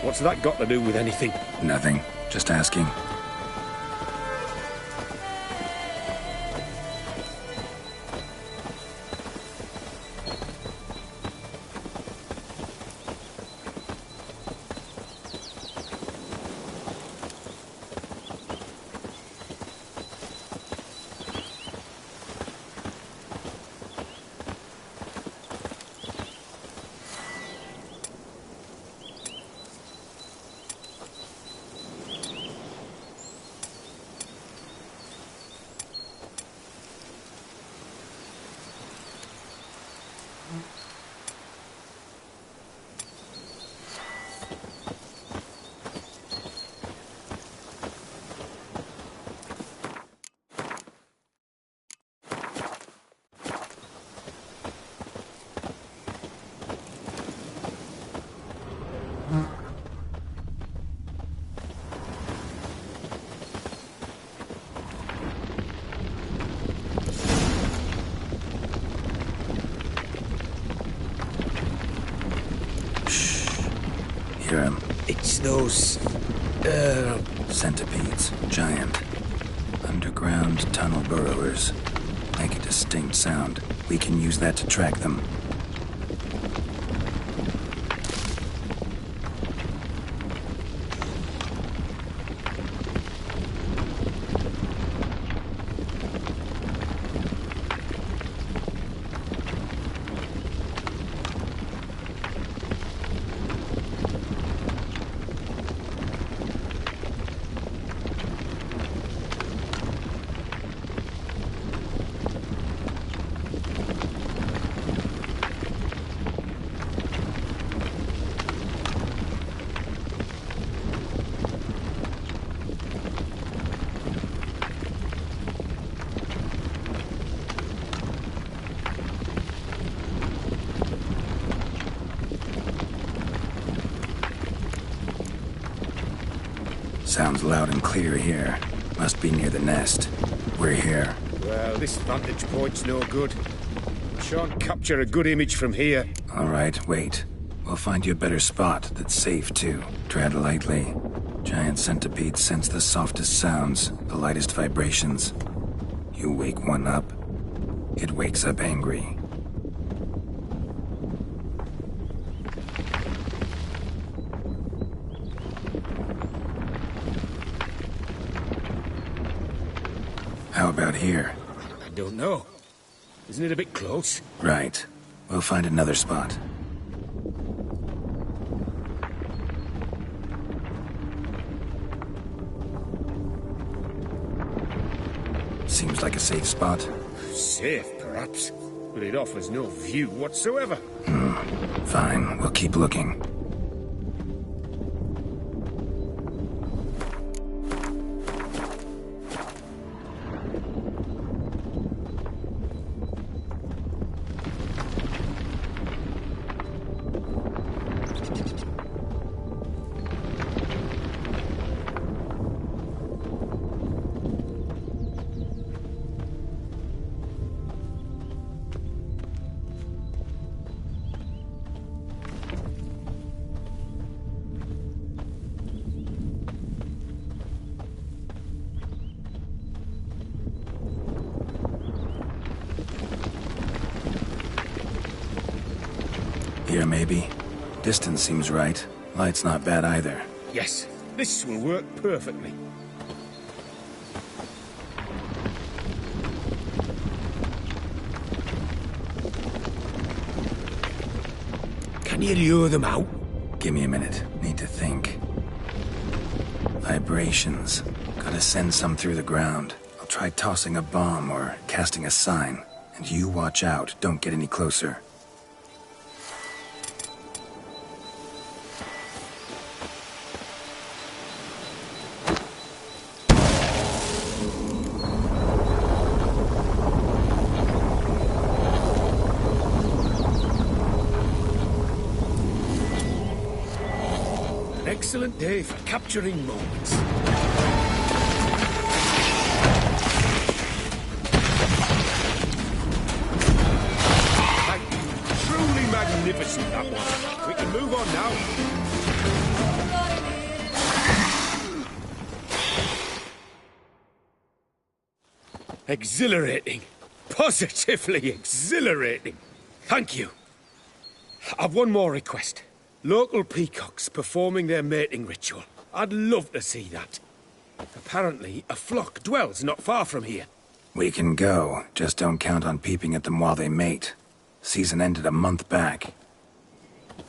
What's that got to do with anything? Nothing. Just asking. Hear him. It's those... centipedes. Giant. Underground tunnel burrowers. Make a distinct sound. We can use that to track them. Sounds loud and clear here. Must be near the nest. We're here. Well, this vantage point's no good. I shan't capture a good image from here. All right, wait. We'll find you a better spot that's safe, too. Tread lightly. Giant centipedes sense the softest sounds, the lightest vibrations. You wake one up, it wakes up angry. How about here? I don't know. Isn't it a bit close? Right. We'll find another spot. Seems like a safe spot. Safe, perhaps, but it offers no view whatsoever. Fine, we'll keep looking. Here, maybe. Distance seems right. Light's not bad either. Yes, this will work perfectly. Can you lure them out? Give me a minute. Need to think. Vibrations. Gotta send some through the ground. I'll try tossing a bomb or casting a sign. And you watch out. Don't get any closer. Excellent day for capturing moments. Truly magnificent, that one. We can move on now. Exhilarating. Positively exhilarating. Thank you. I've one more request. Local peacocks performing their mating ritual. I'd love to see that. Apparently, a flock dwells not far from here. We can go. Just don't count on peeping at them while they mate. Season ended a month back.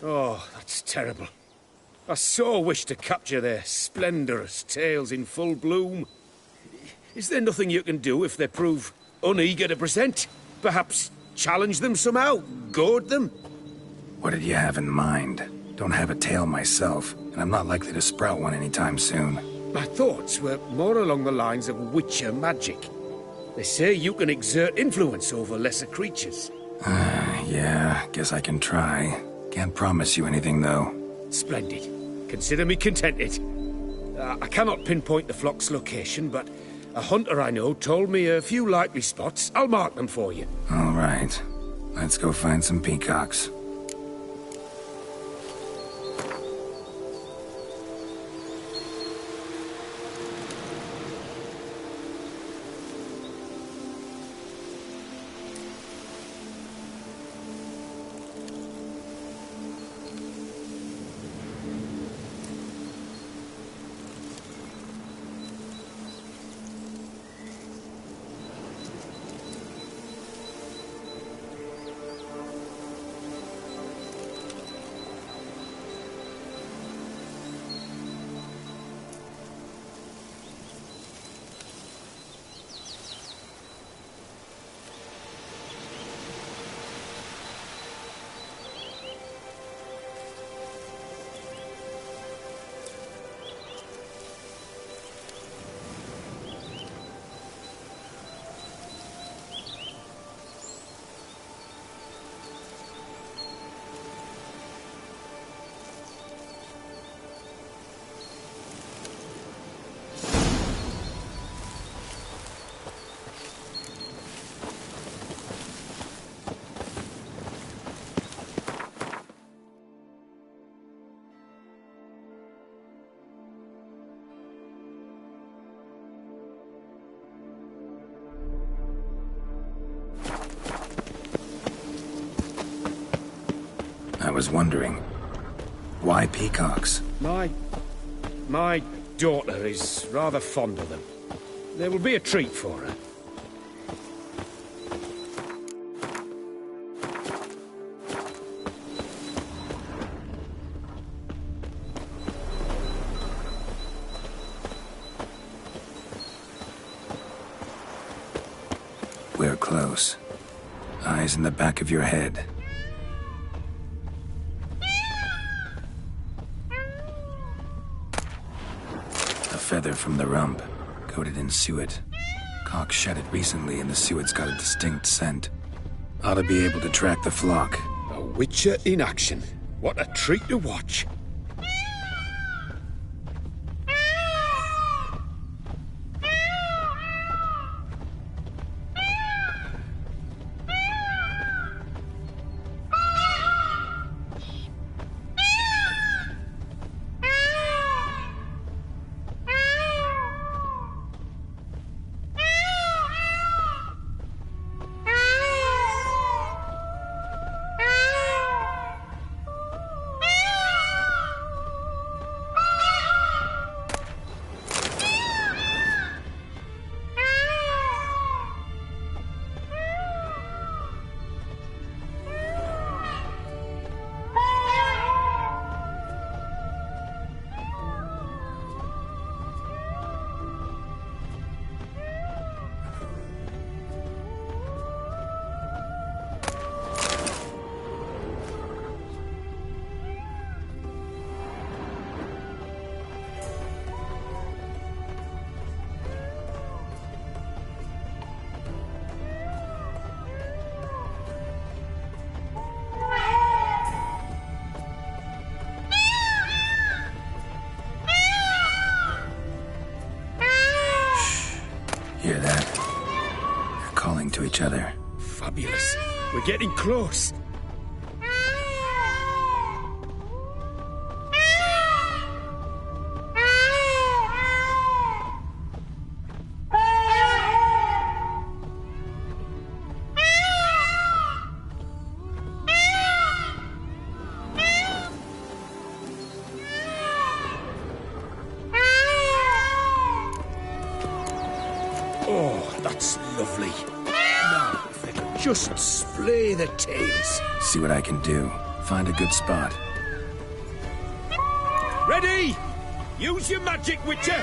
Oh, that's terrible. I so wish to capture their splendorous tails in full bloom. Is there nothing you can do if they prove uneager to present? Perhaps challenge them somehow? Goad them? What did you have in mind? Don't have a tail myself, and I'm not likely to sprout one anytime soon. My thoughts were more along the lines of witcher magic. They say you can exert influence over lesser creatures. Yeah, guess I can try. Can't promise you anything, though. Splendid. Consider me contented. I cannot pinpoint the flock's location, but a hunter I know told me a few likely spots. I'll mark them for you. All right. Let's go find some peacocks. I was wondering, why peacocks? My daughter is rather fond of them. There will be a treat for her. We're close. Eyes in the back of your head. A feather from the rump, coated in suet. Cock shed it recently and the suet's got a distinct scent. Ought to be able to track the flock. A witcher in action. What a treat to watch. Hear that? They're calling to each other. Fabulous. We're getting close. Oh, that's lovely. Now, if they could just splay the tails. See what I can do. Find a good spot. Ready? Use your magic, Witcher!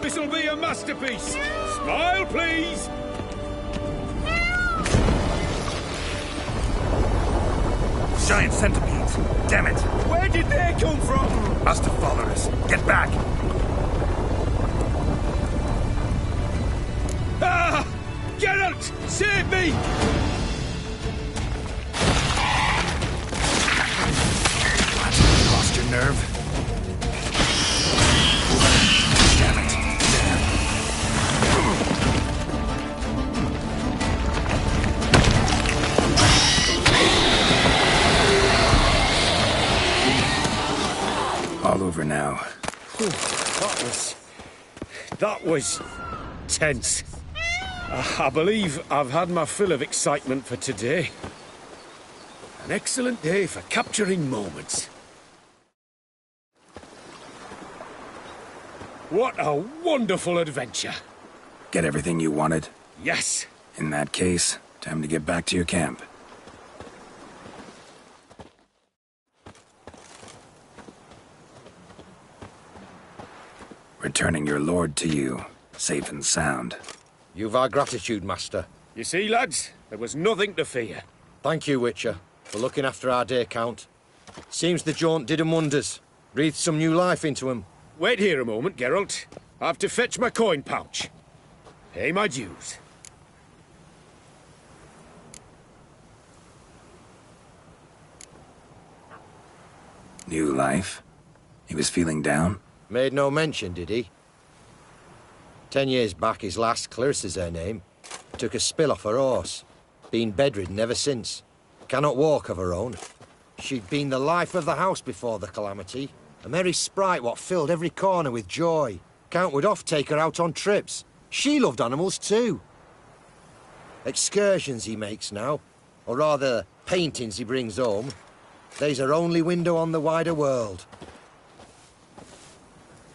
This'll be a masterpiece. Smile, please. Giant centipedes. Damn it. Where did they come from? Must have followed us. Get back. Ah! Geralt! Save me! Lost your nerve? All over now. Whew, that was tense. I believe I've had my fill of excitement for today. An excellent day for capturing moments. What a wonderful adventure. Get everything you wanted? Yes. In that case, time to get back to your camp. Returning your lord to you, safe and sound. You've our gratitude, Master. You see, lads, there was nothing to fear. Thank you, Witcher, for looking after our day count. Seems the jaunt did 'em wonders. Breathed some new life into 'em. Wait here a moment, Geralt. I have to fetch my coin pouch. Pay my dues. New life? He was feeling down? Made no mention, did he? 10 years back, his last, Clarissa's her name, took a spill off her horse. Been bedridden ever since. Cannot walk of her own. She'd been the life of the house before the calamity. A merry sprite what filled every corner with joy. Count would oft take her out on trips. She loved animals too. Excursions he makes now, or rather, paintings he brings home. They's her only window on the wider world.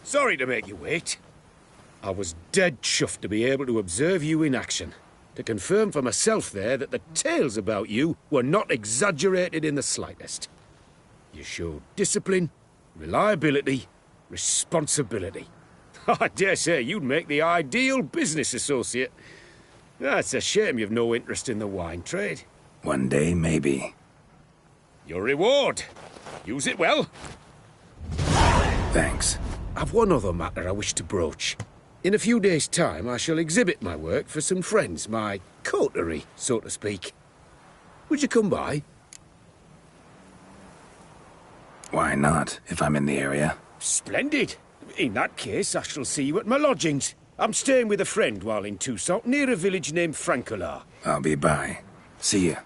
Sorry to make you wait. I was dead chuffed to be able to observe you in action. To confirm for myself there that the tales about you were not exaggerated in the slightest. You showed discipline, reliability, responsibility. I dare say you'd make the ideal business associate. It's a shame you've no interest in the wine trade. One day, maybe. Your reward. Use it well. Thanks. I've one other matter I wish to broach. In a few days' time, I shall exhibit my work for some friends, my coterie, so to speak. Would you come by? Why not, if I'm in the area? Splendid. In that case, I shall see you at my lodgings. I'm staying with a friend while in Toussaint, near a village named Francois. I'll be by. See ya.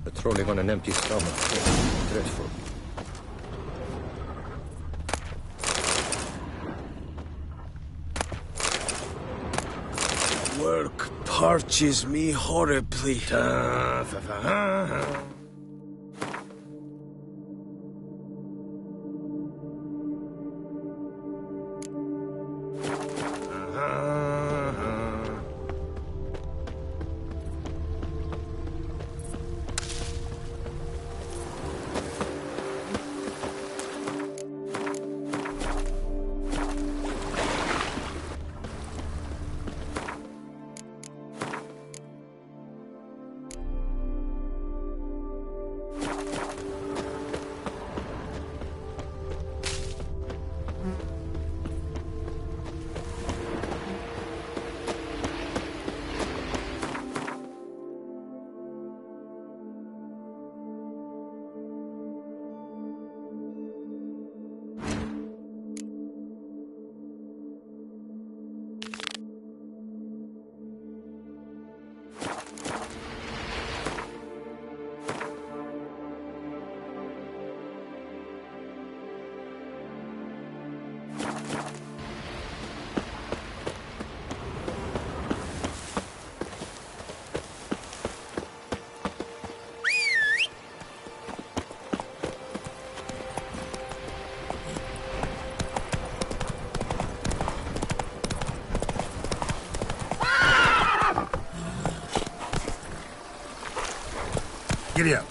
Patrolling on an empty stomach. Dreadful. Work parches me horribly. Giddy up.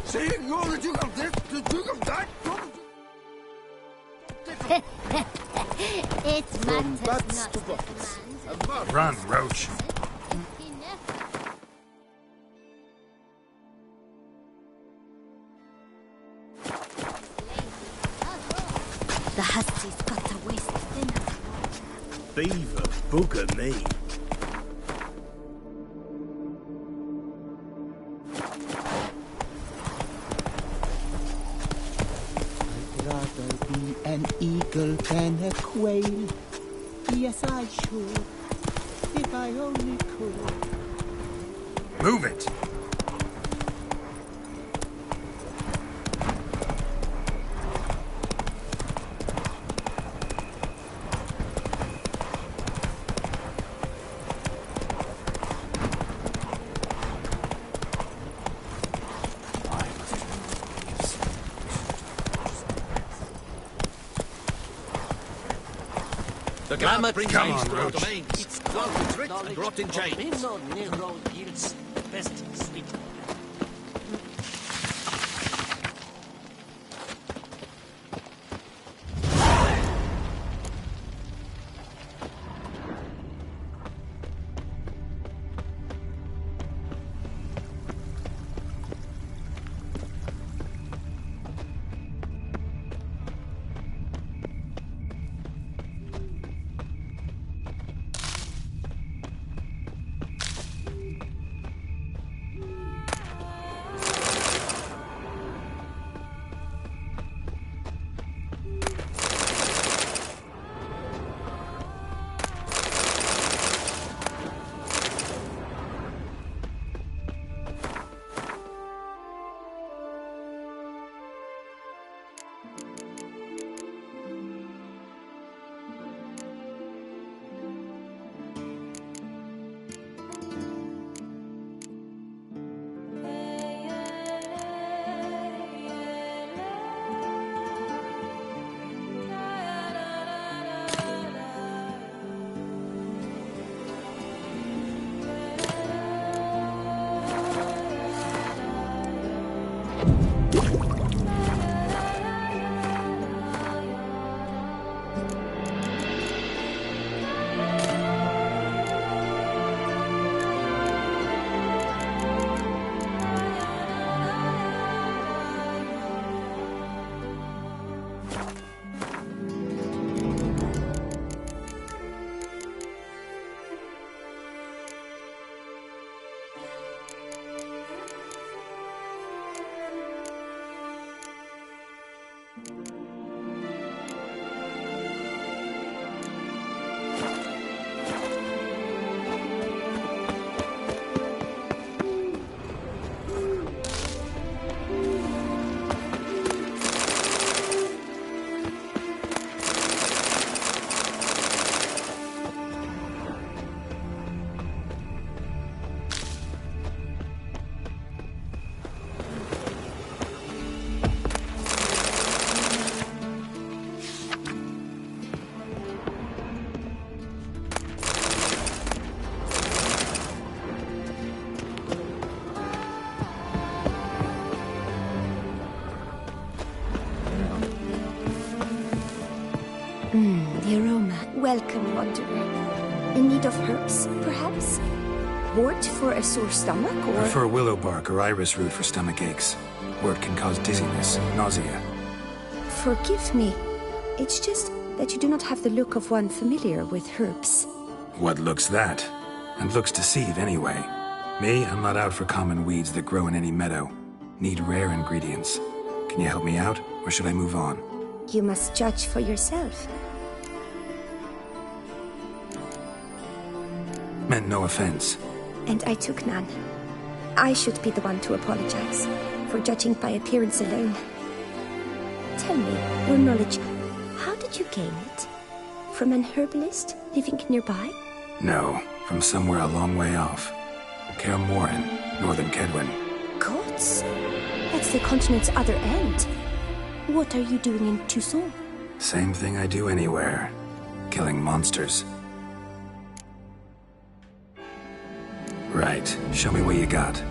See, you're the Duke of this, the Duke of that. It's From matters bats not to that buckets. command. Run, Roach. The hussies got to waste dinner. Beaver bugger me. I'd rather be an eagle than a quail. Yes, I should, if I only could. Move it. The glamour brings Come age on, to our Roach. domains. It's clogged with grit and wrapped in chains. yields best sweet. The aroma. Welcome, wanderer. In need of herbs, perhaps? Wort for a sore stomach, or...? I prefer willow bark or iris root for stomach aches. Wort can cause dizziness, nausea. Forgive me. It's just that you do not have the look of one familiar with herbs. What looks that? And looks deceive, anyway. Me, I'm not out for common weeds that grow in any meadow. Need rare ingredients. Can you help me out, or should I move on? You must judge for yourself. Meant no offense. And I took none. I should be the one to apologize for judging by appearance alone. Tell me, your knowledge, how did you gain it? From an herbalist living nearby? No, from somewhere a long way off. Kaer Morhen, northern Kedwen. Gods? That's the continent's other end. What are you doing in Toussaint? Same thing I do anywhere. Killing monsters. Right, show me what you got.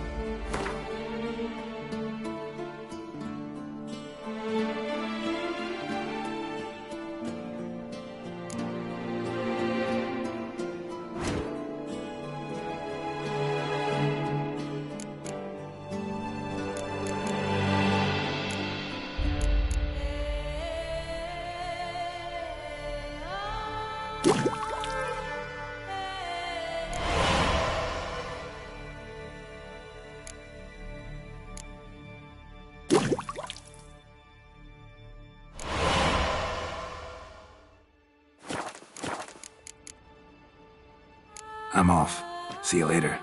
I'm off. See you later.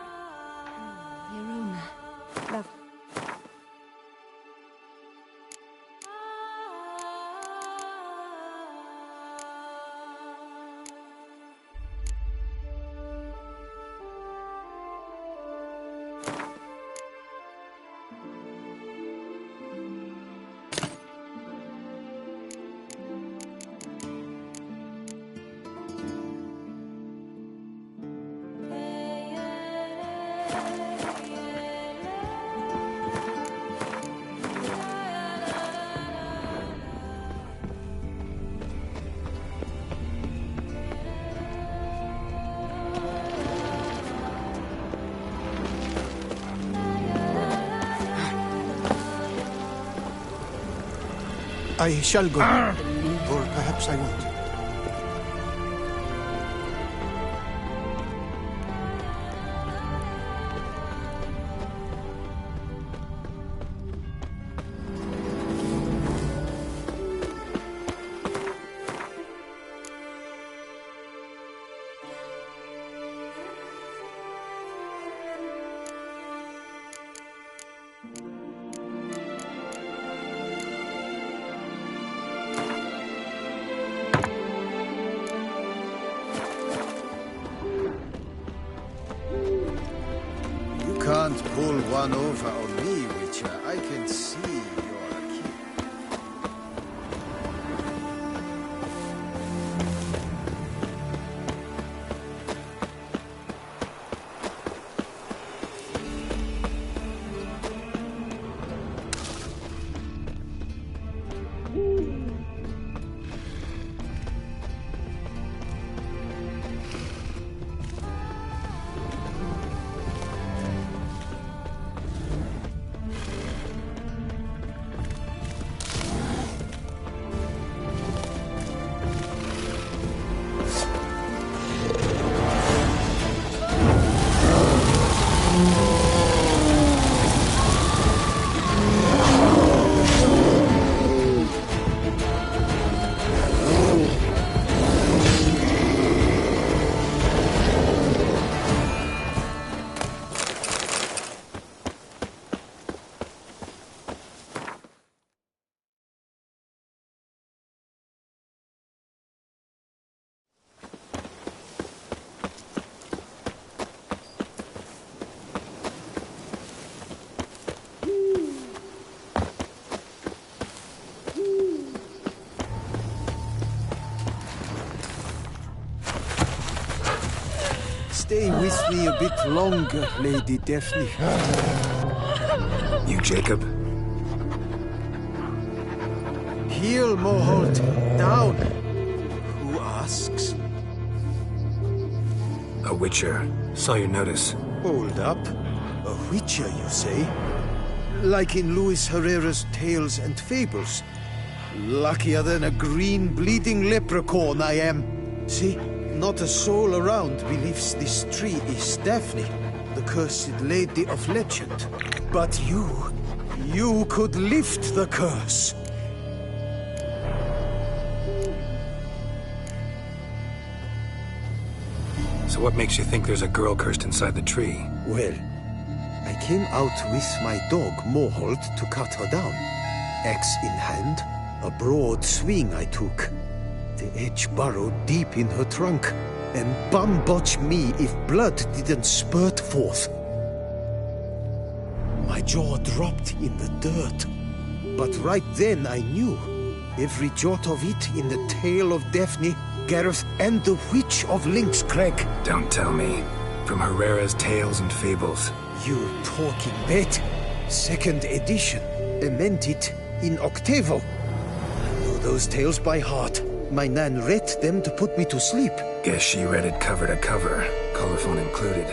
The aroma. Love. I shall go. Or perhaps I won't. Can't pull one over on me, Witcher. I can see you're a kid. Stay with me a bit longer, Lady Daphne. You Jacob? Heel, Moholt. Down. tasks. A witcher. Saw your notice. Hold up. A witcher, you say? Like in Luis Herrera's Tales and Fables. Luckier than a green bleeding leprechaun I am. See, not a soul around believes this tree is Daphne, the cursed lady of legend. But you could lift the curse. So what makes you think there's a girl cursed inside the tree? Well, I came out with my dog, Mohold, to cut her down. Axe in hand, a broad swing I took. The edge burrowed deep in her trunk, and bum-botch me if blood didn't spurt forth. My jaw dropped in the dirt. But right then I knew. Every jot of it in the tale of Daphne, Gareth, and the Witch of Lynx Crag. Don't tell me. From Herrera's Tales and Fables. You're talking bet. Second edition. Amended in octavo. I know those tales by heart. My nan read them to put me to sleep. Guess she read it cover to cover, colophon included.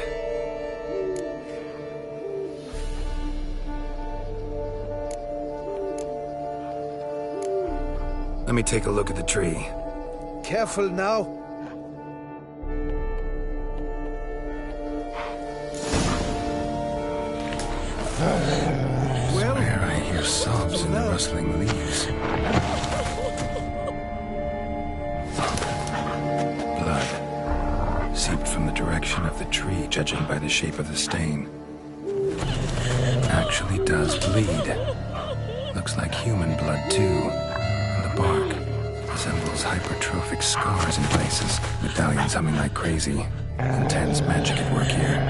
Let me take a look at the tree. Careful now. Well, I hear sobs in the rustling leaves. Blood. Seeped from the direction of the tree, judging by the shape of the stain. Actually does bleed. Looks like human blood, too. And the bark resembles hypertrophic scars in places. Medallions humming like crazy. Intense magic at work here.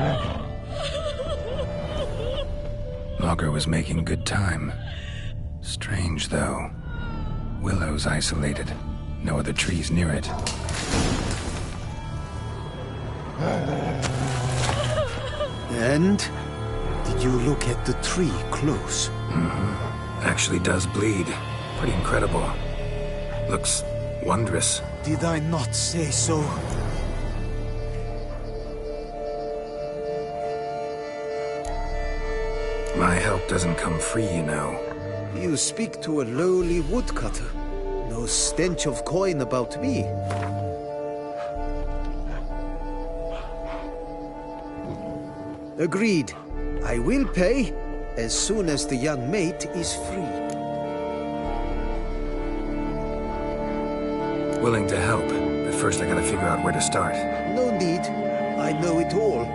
Logger was making good time. Strange, though. Willow's isolated. No other trees near it. And? Did you look at the tree close? Mm-hmm. Actually does bleed. Pretty incredible. Looks wondrous. Did I not say so? My help doesn't come free, you know. You speak to a lowly woodcutter. No stench of coin about me. Agreed. I will pay as soon as the young mate is free. Willing to help, but first I gotta figure out where to start. No need. I know it all.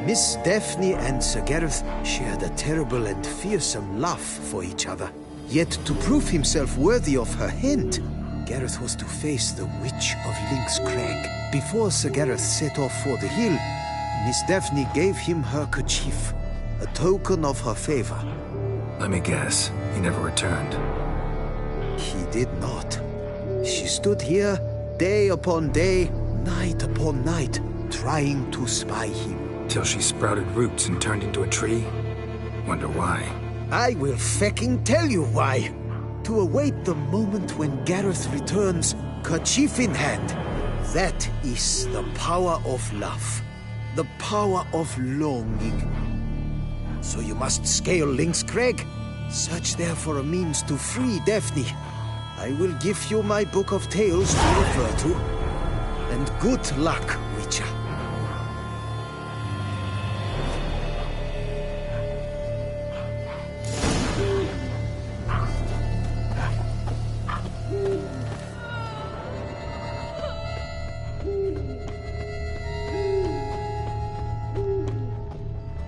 Miss Daphne and Sir Gareth shared a terrible and fearsome love for each other. Yet to prove himself worthy of her hand, Gareth was to face the Witch of Lynx Crag. Before Sir Gareth set off for the hill, Miss Daphne gave him her kerchief, a token of her favor. Let me guess, he never returned. He did not. She stood here, day upon day, night upon night, trying to spy him. Till she sprouted roots and turned into a tree? Wonder why. I will fecking tell you why. To await the moment when Gareth returns, kerchief in hand. That is the power of love. The power of longing. So you must scale Lynx Crag. Search there for a means to free Daphne. I will give you my book of tales to refer to. And good luck, Witcher.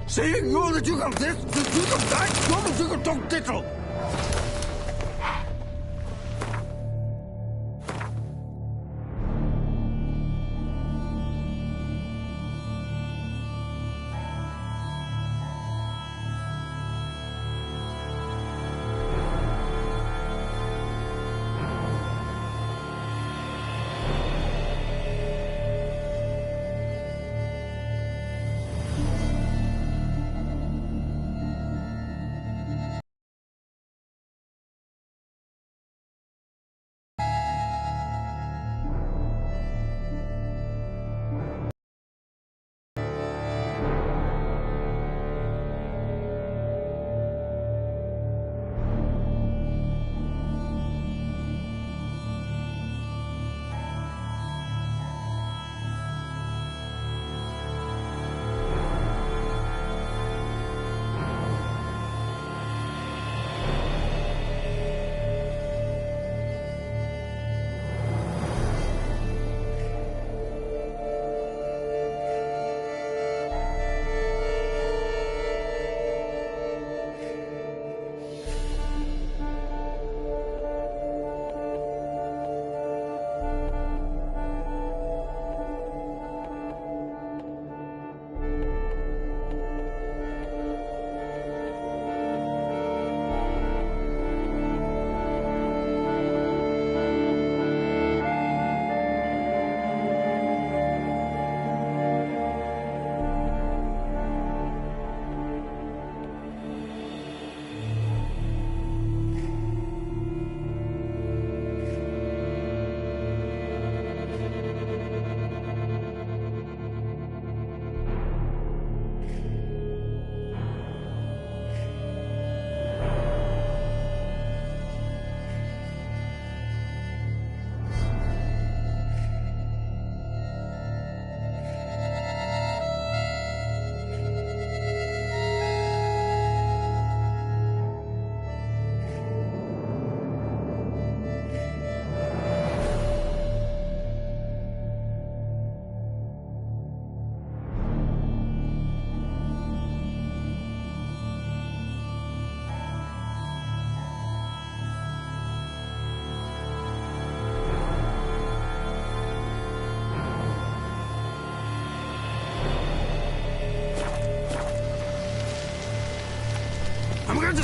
Saying you that you have this, that you have that, you that you can talk little.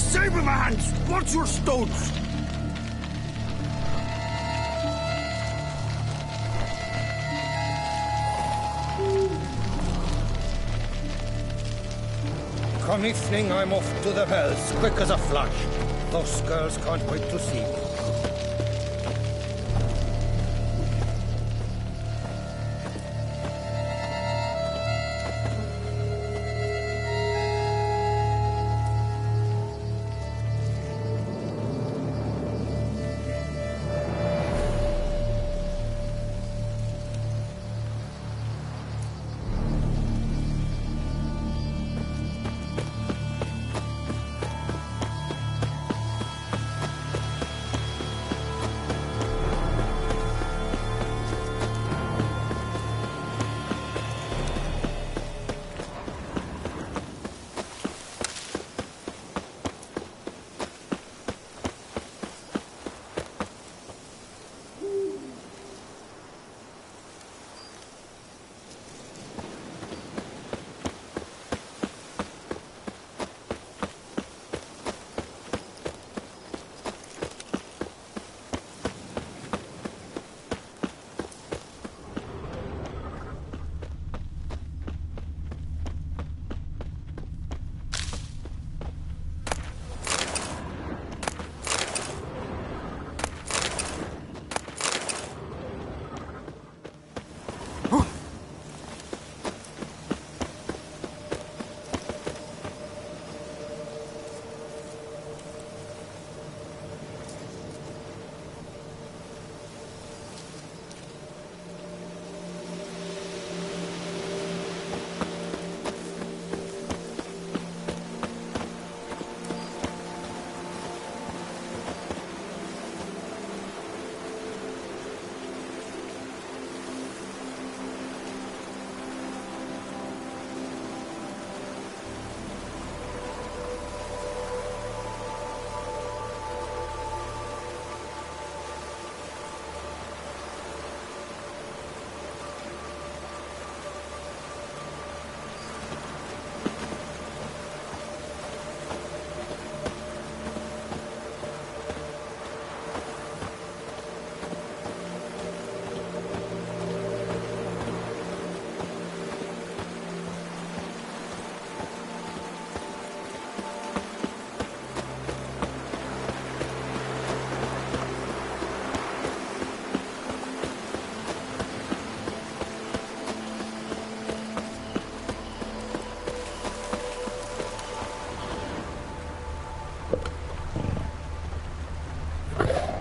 Sablemans! What's your stones? Come evening, I'm off to the hells, quick as a flash. Those girls can't wait to see me.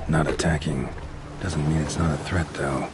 Not attacking. Doesn't mean it's not a threat, though.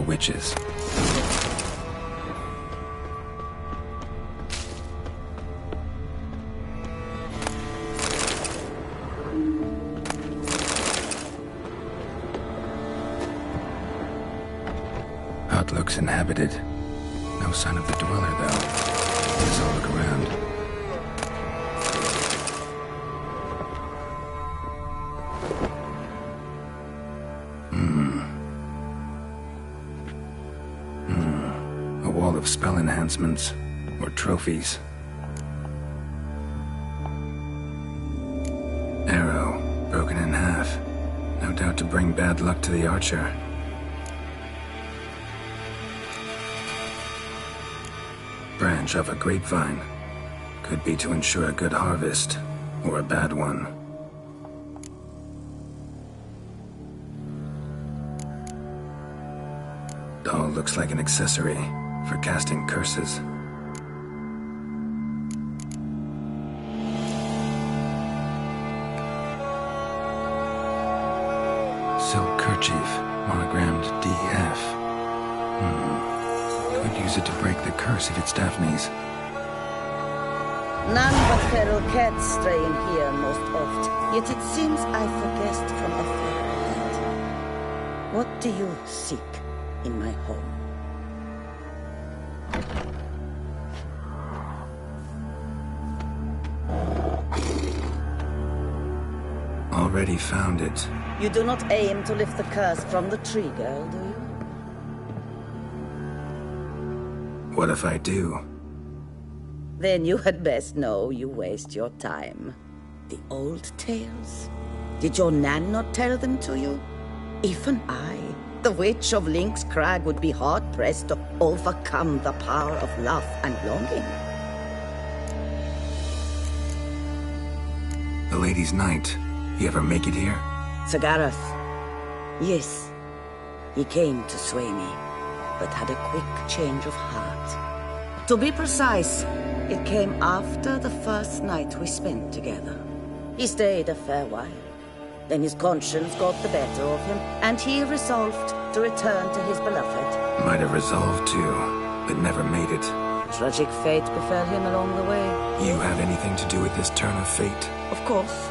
Witches. Hut looks inhabited. No sign of the dweller, though. Let's all look around. of spell enhancements, or trophies. Arrow, broken in half. No doubt to bring bad luck to the archer. Branch of a grapevine. Could be to ensure a good harvest, or a bad one. Doll looks like an accessory for casting curses. Silk kerchief, monogrammed DF. Could use it to break the curse if it's Daphne's. None but feral cats stray in here most oft, yet it seems I've a guest from a far land. What do you seek in my home? Already found it. You do not aim to lift the curse from the tree, girl, do you? What if I do? Then you had best know you waste your time. The old tales? Did your Nan not tell them to you? Even I, the Witch of Link's Crag, would be hard-pressed to overcome the power of love and longing. The Lady's Knight. You ever make it here? Sir Gareth. Yes. He came to sway me, but had a quick change of heart. To be precise, it came after the first night we spent together. He stayed a fair while. Then his conscience got the better of him, and he resolved to return to his beloved. Might have resolved to, but never made it. Tragic fate befell him along the way. You have anything to do with this turn of fate? Of course.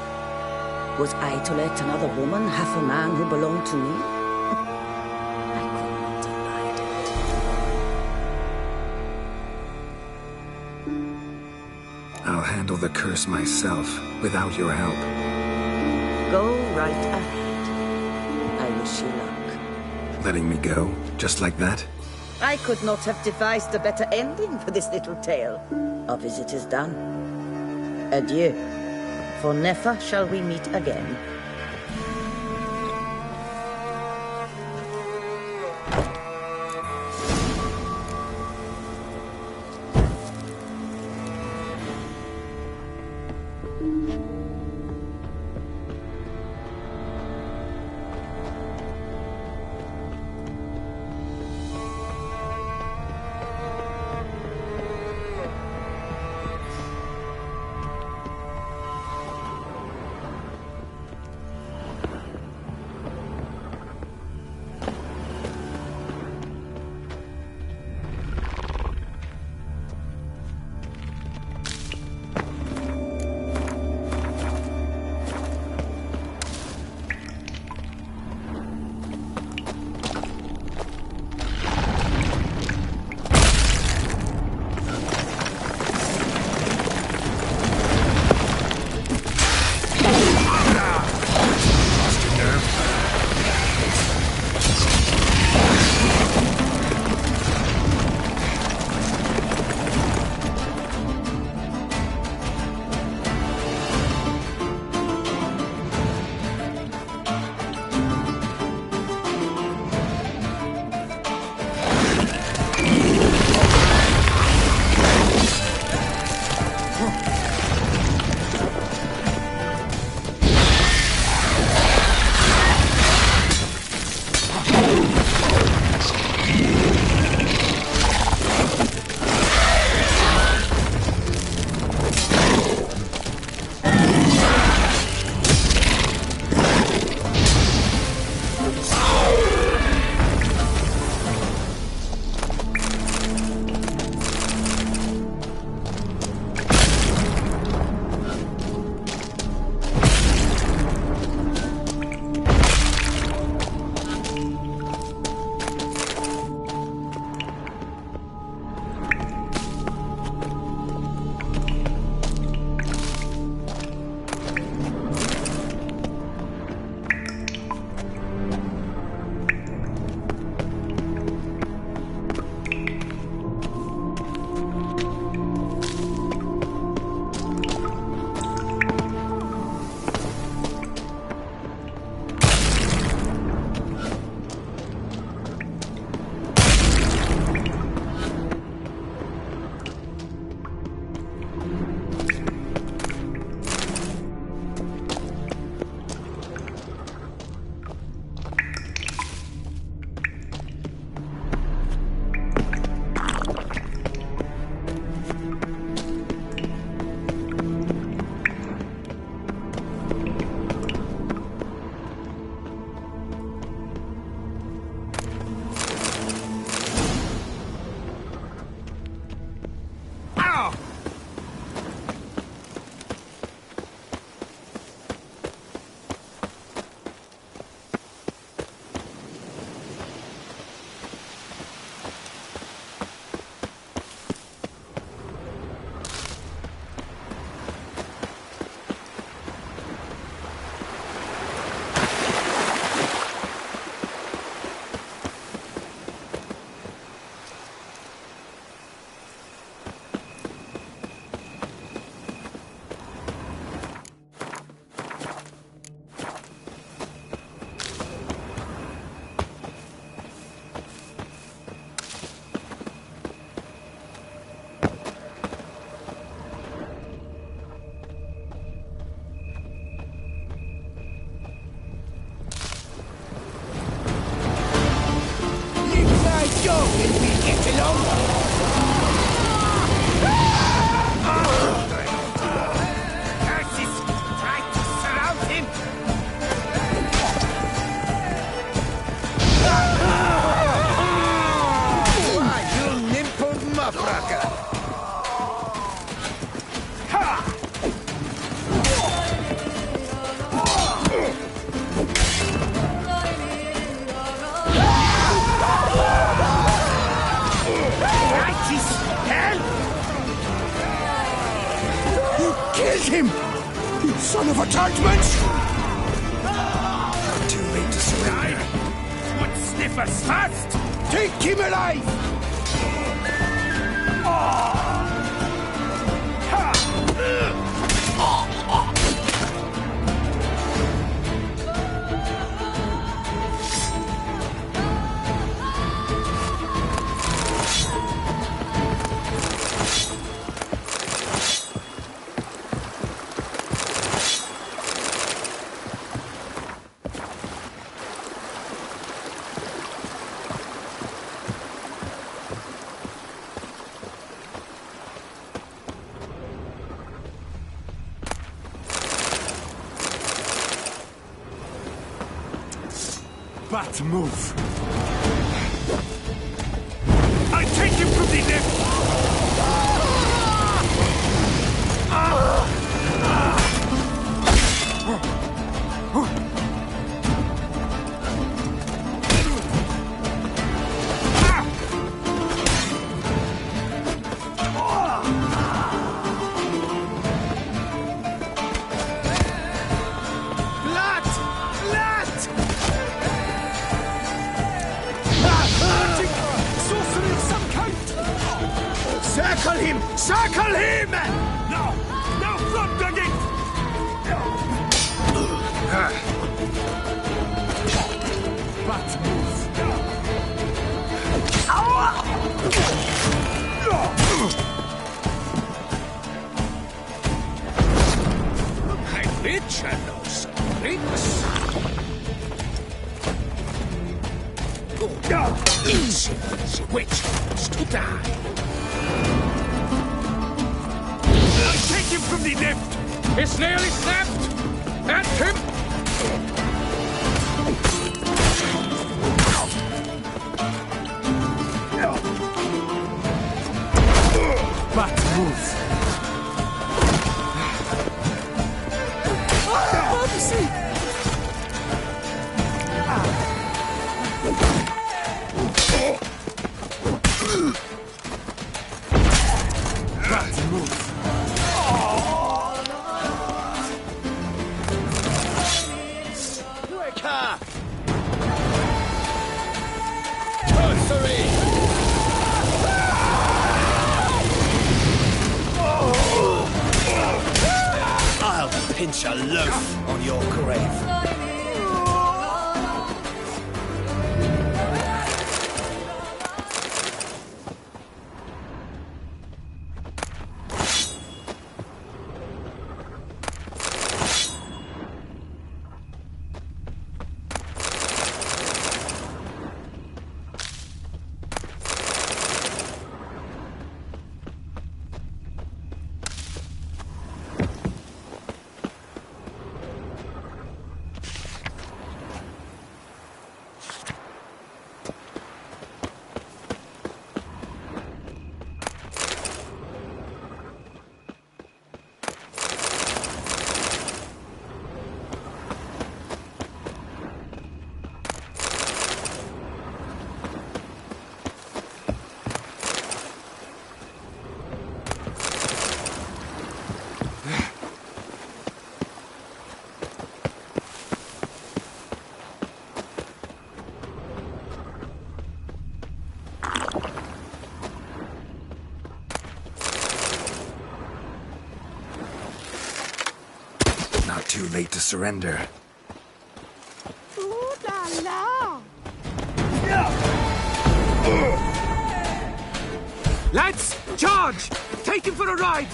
Was I to let another woman have a man who belonged to me? I could not abide it. I'll handle the curse myself, without your help. Go right ahead. I wish you luck. Letting me go, just like that? I could not have devised a better ending for this little tale. Our visit is done. Adieu. For never shall we meet again. son of a judgment! Not too late to surrender. Would sniffers fast! Take him alive! Bat move. I take him from the left. Circle him! Circle him! Now! Now front the gate! Bat move. I bitch and no springs. Each witch has to die. Take him from the left! It's nearly snapped! At him! Bat move. Bat move. I'll pinch a loaf on your grave. Not too late to surrender. Ooh la la! Lads, charge! Take him for a ride!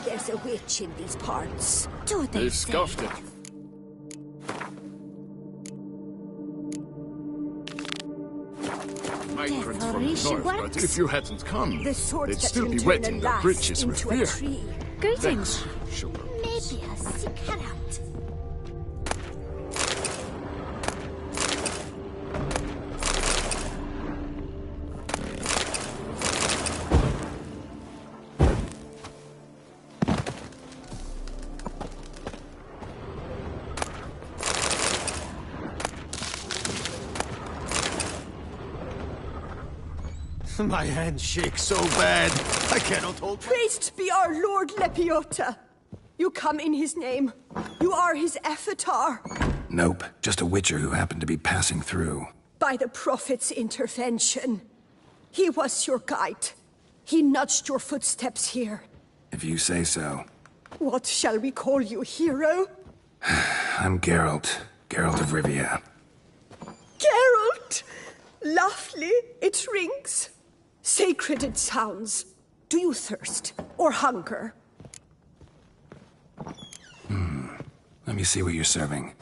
There's a witch in these parts. Do they? Who scoffed it? migrants death, from the Orisha north, but works. if you hadn't come, The sort they'd that still can be turn wetting a their lass britches with into a fear. tree. Thanks, sugar. Maybe a sick cat out. My hand shakes so bad, I cannot hold... Praised be our Lord Lepiota. You come in his name. You are his avatar. Nope, just a witcher who happened to be passing through. By the prophet's intervention. He was your guide. He nudged your footsteps here. If you say so. What shall we call you, hero? I'm Geralt. Geralt of Rivia. Geralt! Lovely, it rings. Sacred it sounds. Do you thirst or hunger? Let me see what you're serving.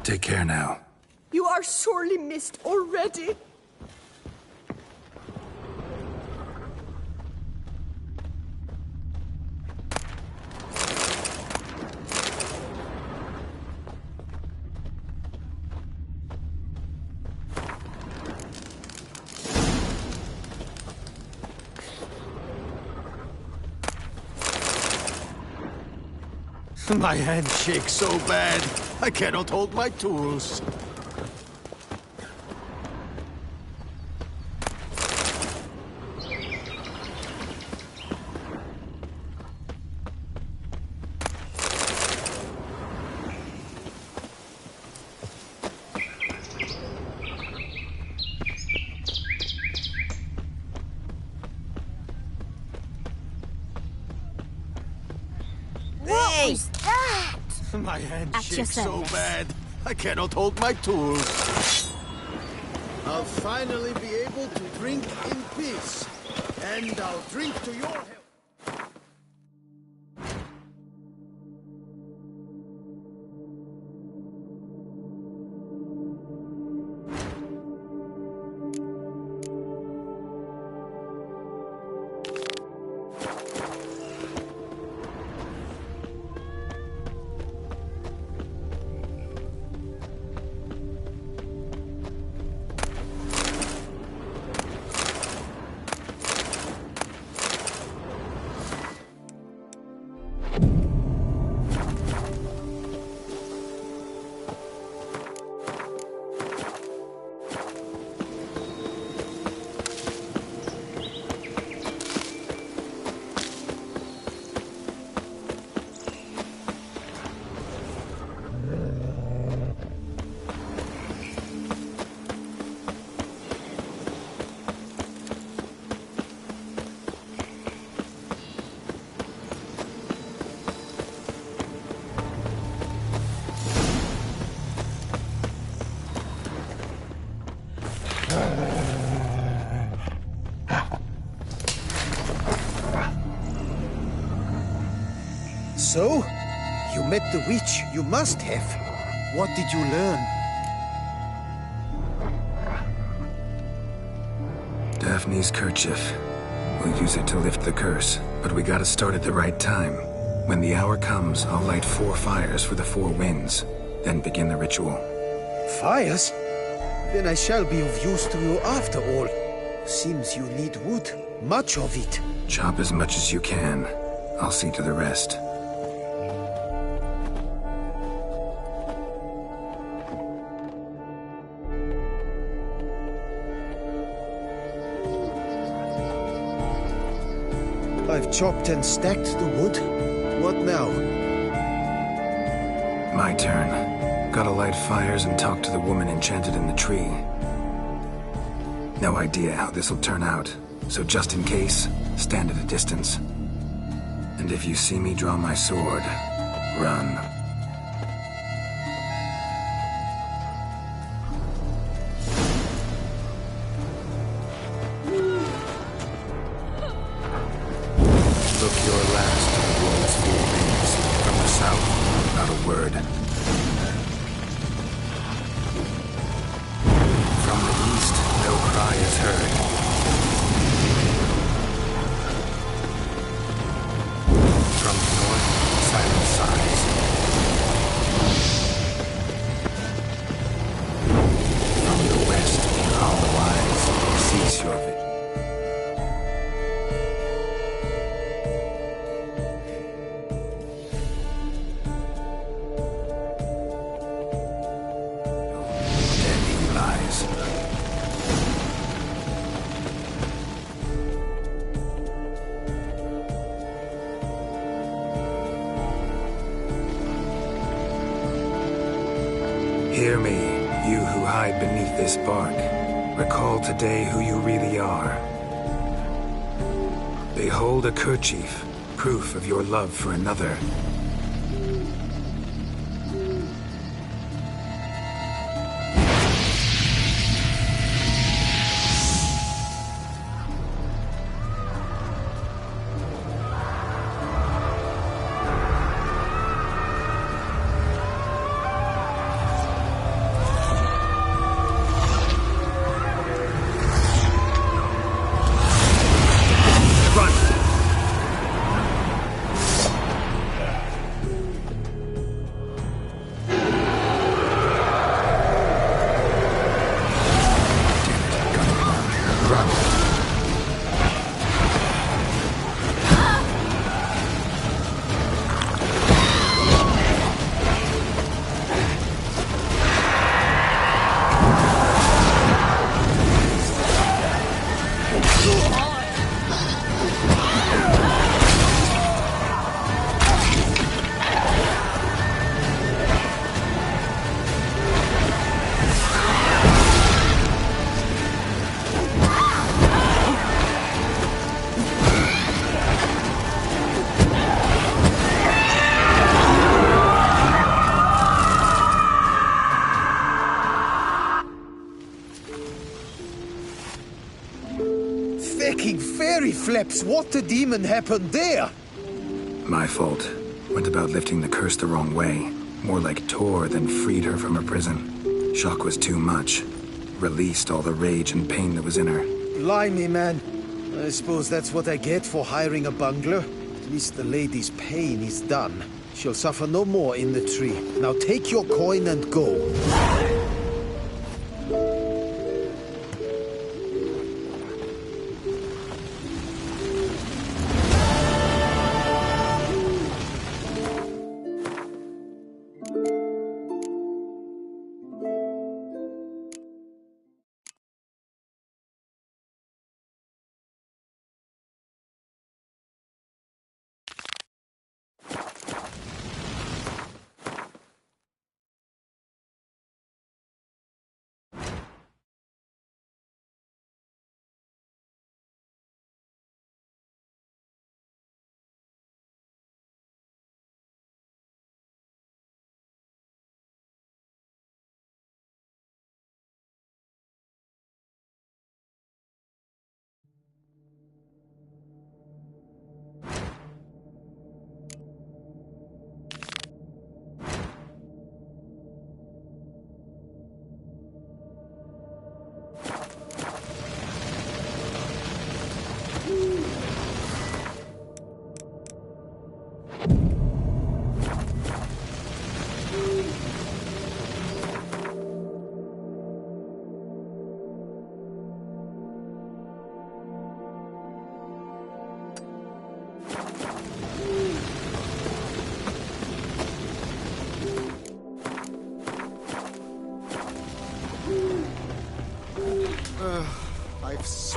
Take care now. You are sorely missed already. My hand shakes so bad, I cannot hold my tools. What was that? My hand At your shakes so service. bad, I cannot hold my tools. I'll finally be able to drink in peace. And I'll drink to your health. So? You met the witch. You must have. What did you learn? Daphne's kerchief. We'll use it to lift the curse, but we gotta start at the right time. When the hour comes, I'll light 4 fires for the 4 winds, then begin the ritual. Fires? Then I shall be of use to you after all. Seems you need wood. Much of it. Chop as much as you can. I'll see to the rest. I've chopped and stacked the wood. What now? My turn. Gotta light fires and talk to the woman enchanted in the tree. No idea how this'll turn out, so just in case, stand at a distance. And if you see me draw my sword, run. Look your last to the world's 4 winds. From the south, not a word. From the east, no cry is heard. From the north, silent sighs. From the west, all the wise, cease your vision. Hear me, you who hide beneath this bark. Recall today who you really are. Behold a kerchief, proof of your love for another. Fecking fairy flaps! What the demon happened there? My fault. Went about lifting the curse the wrong way. More like tore than freed her from her prison. Shock was too much. Released all the rage and pain that was in her. Blimey, man. I suppose that's what I get for hiring a bungler. At least the lady's pain is done. She'll suffer no more in the tree. Now take your coin and go.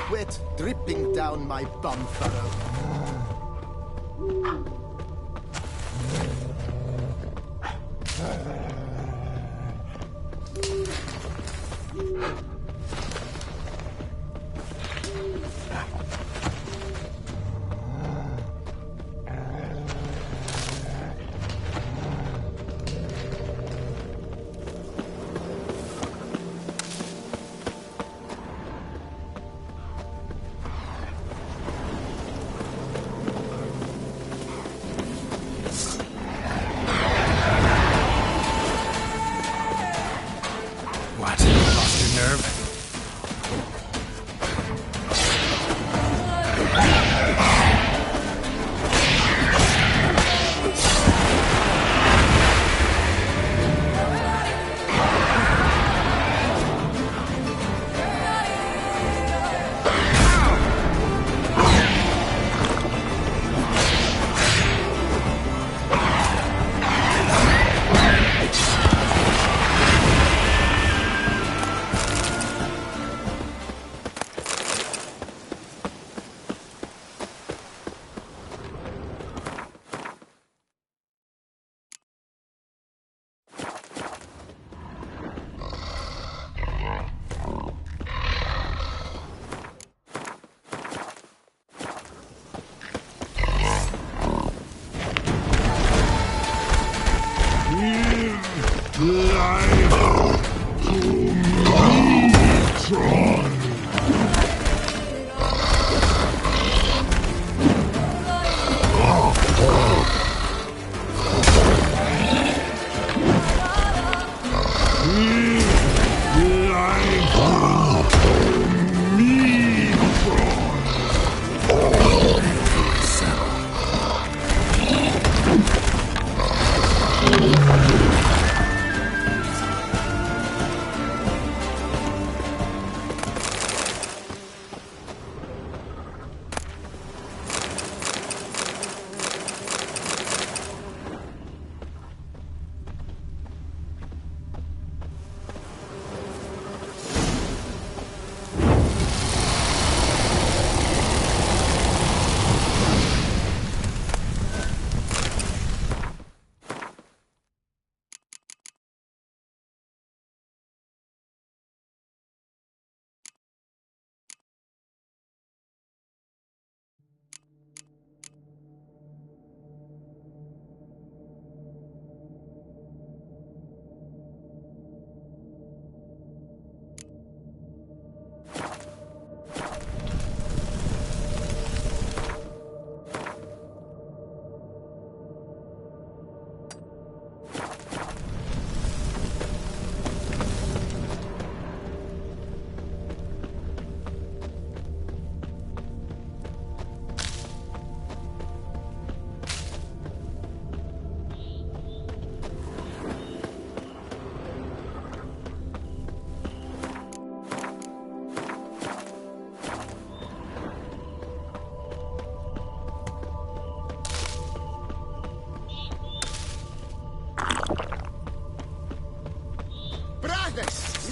sweat dripping down my bum furrow. What? Lost your nerve?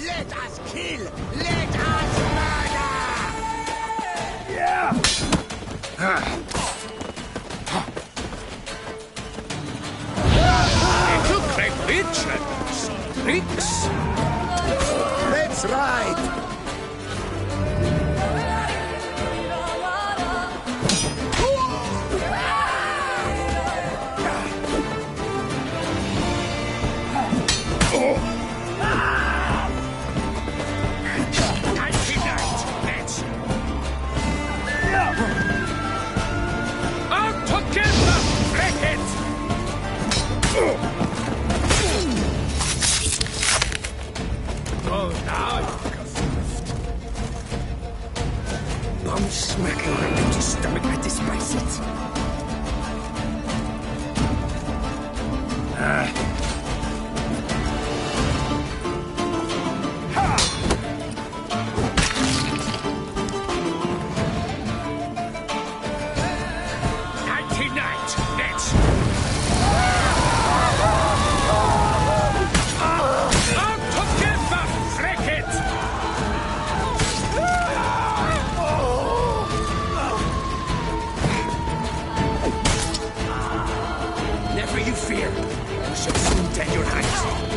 Let us kill! Let us murder! Yeah! Little Craig Rich and some tricks. Let's ride! Oh, now extend your hands.